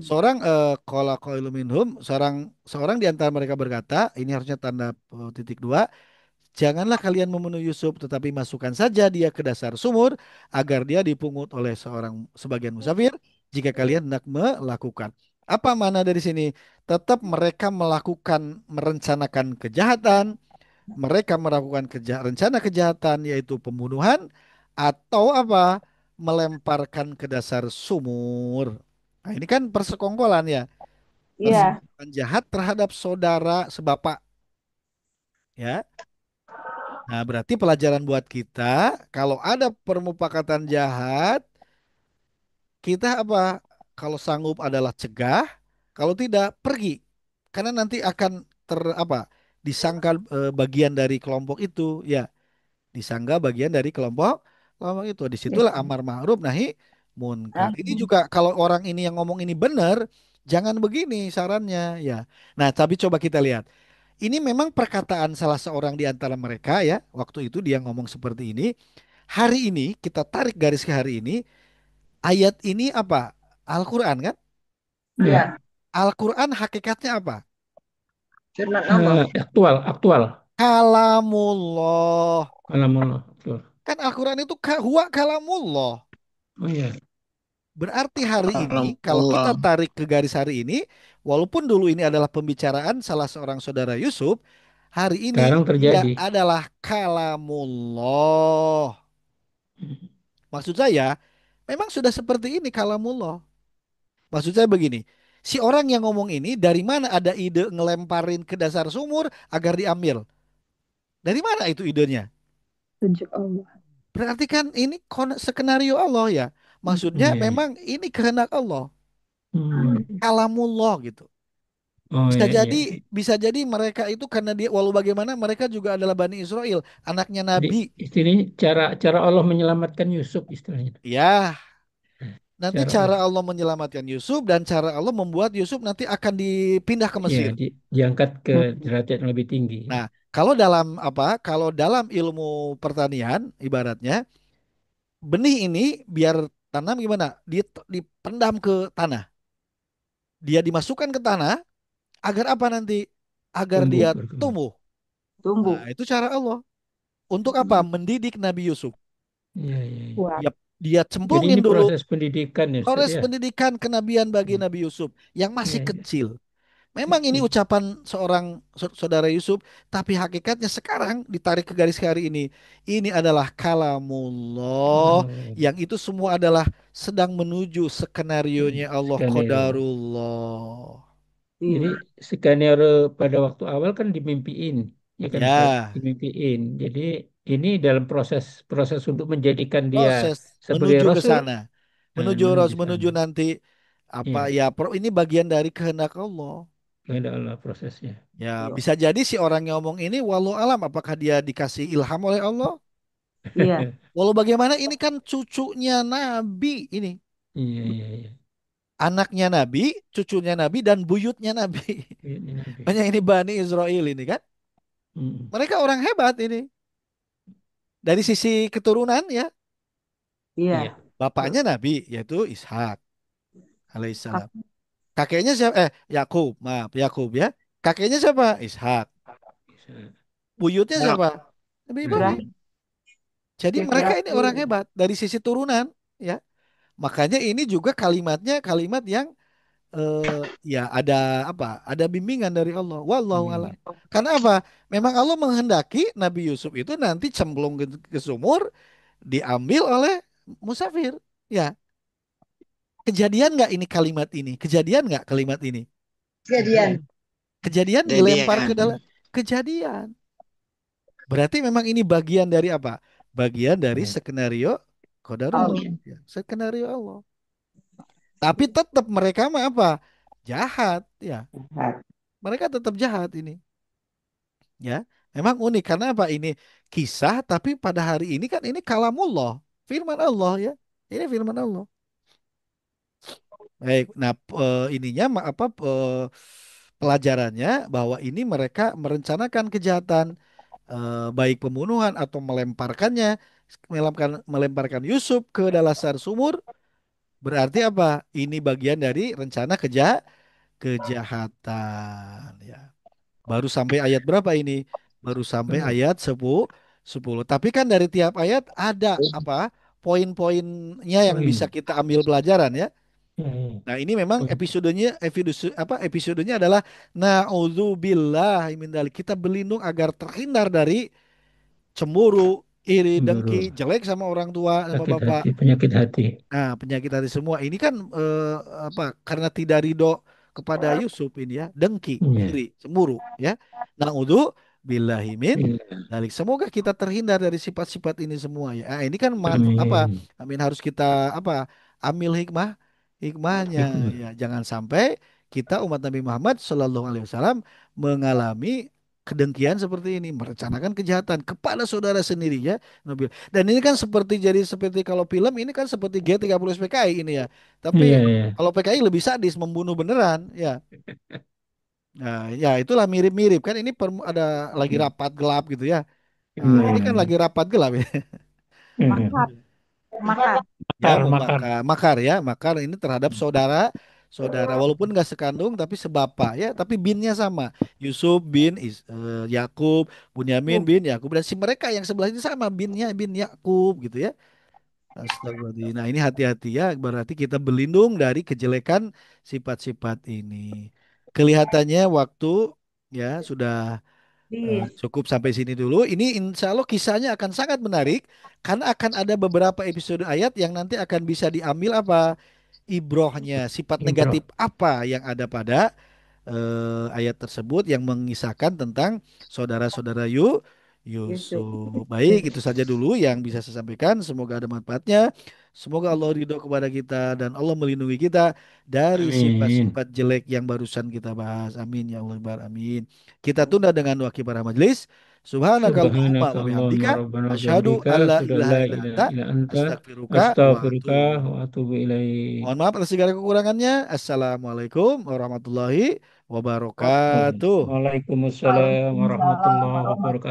Seorang qala qailun minhum, seorang seorang di antara mereka berkata, ini harusnya tanda titik dua. Janganlah kalian membunuh Yusuf, tetapi masukkan saja dia ke dasar sumur agar dia dipungut oleh sebagian musafir jika kalian hendak melakukan. Apa mana dari sini? Tetap mereka merencanakan kejahatan, mereka melakukan rencana kejahatan yaitu pembunuhan atau apa? Melemparkan ke dasar sumur. Nah, ini kan persekongkolan ya, Iya. persekongkolan jahat terhadap saudara sebapak, ya. Nah, berarti pelajaran buat kita, kalau ada permufakatan jahat, kita apa? Kalau sanggup adalah cegah, kalau tidak pergi. Karena nanti akan disangka bagian dari kelompok itu, ya, disangka bagian dari kelompok kelompok itu. Iya. Disitulah amar ma'ruf nahi munkar. Ah, Ini juga kalau orang ini yang ngomong ini benar, jangan begini sarannya, ya. Nah, tapi coba kita lihat. Ini memang perkataan salah seorang di antara mereka ya. Waktu itu dia ngomong seperti ini. Hari ini kita tarik garis ke hari ini. Ayat ini apa? Al-Quran kan? Ya, iya. Al-Quran hakikatnya apa? Firman Allah. aktual, aktual. Kalamullah. Alhamdulillah, betul. Kan Al-Quran itu huwa kalamullah. Oh iya, Berarti hari ini kalau kita Allah. tarik ke garis hari ini, walaupun dulu ini adalah pembicaraan salah seorang saudara Yusuf, hari ini sekarang dia terjadi. adalah kalamullah. Maksud saya, memang sudah seperti ini kalamullah. Maksud saya begini, si orang yang ngomong ini dari mana ada ide ngelemparin ke dasar sumur agar diambil? Dari mana itu idenya? Tunjuk Allah. Berarti kan ini skenario Allah ya. Maksudnya Iya, iya. memang ini kehendak Allah. Hmm. Kalamullah gitu. Oh Bisa iya, jadi iya. bisa jadi mereka itu karena dia walau bagaimana mereka juga adalah Bani Israel, anaknya Jadi Nabi. istilahnya cara cara Allah menyelamatkan Yusuf istilahnya. Ya, nanti Cara cara Allah. Allah menyelamatkan Yusuf dan cara Allah membuat Yusuf nanti akan dipindah ke Ya, Mesir. diangkat ke Hmm. derajat yang lebih tinggi. Nah, kalau dalam apa? Kalau dalam ilmu pertanian, ibaratnya benih ini biar tanam gimana? Dipendam ke tanah. Dia dimasukkan ke tanah agar apa nanti? Agar Tumbuh dia berkembang. tumbuh. Tumbuh. Nah, itu cara Allah. Untuk apa? Mendidik Nabi Yusuf. Iya, iya, iya. Kuat. Dia Jadi cemplungin ini dulu proses pendidikan ya, Ustaz proses ya. pendidikan kenabian bagi Hmm. Nabi Yusuf yang masih Iya, iya. kecil. Memang ini Betul. ucapan seorang saudara Yusuf, tapi hakikatnya sekarang ditarik ke garis hari ini. Ini adalah kalamullah Oh, yang itu semua adalah sedang menuju skenarionya Allah skenario. qadarullah. Iya. Jadi skenario pada waktu awal kan dimimpiin, ya kan Ustaz? Ya, Dimimpiin. Jadi ini dalam proses proses untuk menjadikan dia proses sebagai menuju ke rasul, sana. menuju Menuju sana. nanti apa Iya, ya, ini bagian dari kehendak Allah. ada Allah prosesnya. Ya, Iya. bisa jadi si orang yang ngomong ini walau alam apakah dia dikasih ilham oleh Allah? Iya. Walau bagaimana ini kan cucunya Nabi ini. Iya, iya, iya. Anaknya Nabi, cucunya Nabi dan buyutnya Nabi. Ini Nabi. Banyak ini Bani Israel ini kan. Mm. Mereka orang hebat ini. Dari sisi keturunan ya. Iya, Iya. Bapaknya Betul. Nabi yaitu Ishak alaihissalam. Kak- Kakeknya siapa? Yakub, maaf, Yakub ya. Kakeknya siapa? Ishak. bisa. Buyutnya siapa? Nabi Ibrahim. Ibrahim. Jadi mereka ini orang Ibrahim. hebat dari sisi turunan ya. Makanya ini juga kalimatnya kalimat yang ya ada apa? Ada bimbingan dari Allah. Wallahu a'lam. Bimbingan. Karena apa? Memang Allah menghendaki Nabi Yusuf itu nanti cemplung ke sumur diambil oleh musafir. Ya, kejadian nggak ini kalimat ini? Kejadian nggak kalimat ini? Kejadian. Kejadian. Kejadian dilempar ke Kejadian. dalam kejadian. Berarti memang ini bagian dari apa? Bagian dari skenario qadarullah. Allah. Ya, skenario Allah. Tapi tetap mereka mah apa? Jahat, ya. Jahat. Mereka tetap jahat ini. Ya, Memang unik karena apa? Ini kisah tapi pada hari ini kan ini kalamullah, firman Allah ya. Ini firman Allah. Baik, nah ininya pelajarannya bahwa ini mereka merencanakan kejahatan, baik pembunuhan atau melemparkan Yusuf ke dasar sumur. Berarti apa? Ini bagian dari rencana kejahatan ya. Baru sampai ayat berapa ini? Baru sampai ayat 10. Tapi kan dari tiap ayat ada apa? Poin-poinnya yang bisa Poin. kita ambil pelajaran ya. Hmm. Nah, ini memang Poin. episodenya adalah naudzubillah min dzalik. Kita berlindung agar terhindar dari cemburu, iri, Cemburu. dengki, jelek sama orang tua, sama Sakit bapak. hati, penyakit hati. Nah, penyakit hati semua ini kan karena tidak ridho kepada Yusuf ini ya, dengki, Iya. iri, cemburu ya. Naudzu billahi min Iya. dzalik. Semoga kita terhindar dari sifat-sifat ini semua ya. Ah, ini kan Amin. amin harus kita apa? Ambil hikmahnya Hikmah. ya. Jangan sampai kita umat Nabi Muhammad Shallallahu Alaihi Wasallam mengalami kedengkian seperti ini, merencanakan kejahatan kepada saudara sendiri ya. Dan ini kan seperti kalau film ini kan seperti G30 PKI ini ya. Iya, Tapi iya. kalau PKI lebih sadis membunuh beneran ya. Nah, ya itulah mirip-mirip kan ini ada lagi rapat gelap gitu ya. Nah, ini kan Hmm. lagi rapat gelap ya. Makar, Hmm. makar. Ya Makar, makar. makar ya, makar ini terhadap saudara walaupun nggak sekandung tapi sebapa ya, tapi binnya sama. Yusuf bin Yakub, Bunyamin Uh, bin Yakub dan si mereka yang sebelah ini sama binnya bin Yakub gitu ya. Astagfirullahaladzim. Nah, ini hati-hati ya. Berarti kita berlindung dari kejelekan sifat-sifat ini. Kelihatannya waktu ya sudah Bis. cukup sampai sini dulu. Ini insya Allah kisahnya akan sangat menarik karena akan ada beberapa episode ayat yang nanti akan bisa diambil apa ibrohnya, sifat negatif Ibro. apa yang ada pada ayat tersebut yang mengisahkan tentang saudara-saudara Yusuf. Yusuf. Baik, itu saja dulu yang bisa saya sampaikan. Semoga ada manfaatnya. Semoga Allah ridho kepada kita dan Allah melindungi kita dari Amin. sifat-sifat jelek yang barusan kita bahas. Amin ya Allah. Amin. Kita tunda dengan wakil para majelis. Subhanakallahumma Subhanaka wa Allahumma bihamdika rabbana wa asyhadu bihamdika alla asyhadu an ilaha la illa ilaha anta illa anta astaghfiruka wa astaghfiruka atubu. wa atubu ilaik. Mohon maaf atas segala kekurangannya. Assalamualaikum warahmatullahi wabarakatuh. Waalaikumsalam Waalaikumsalam warahmatullahi warahmatullahi wabarakatuh.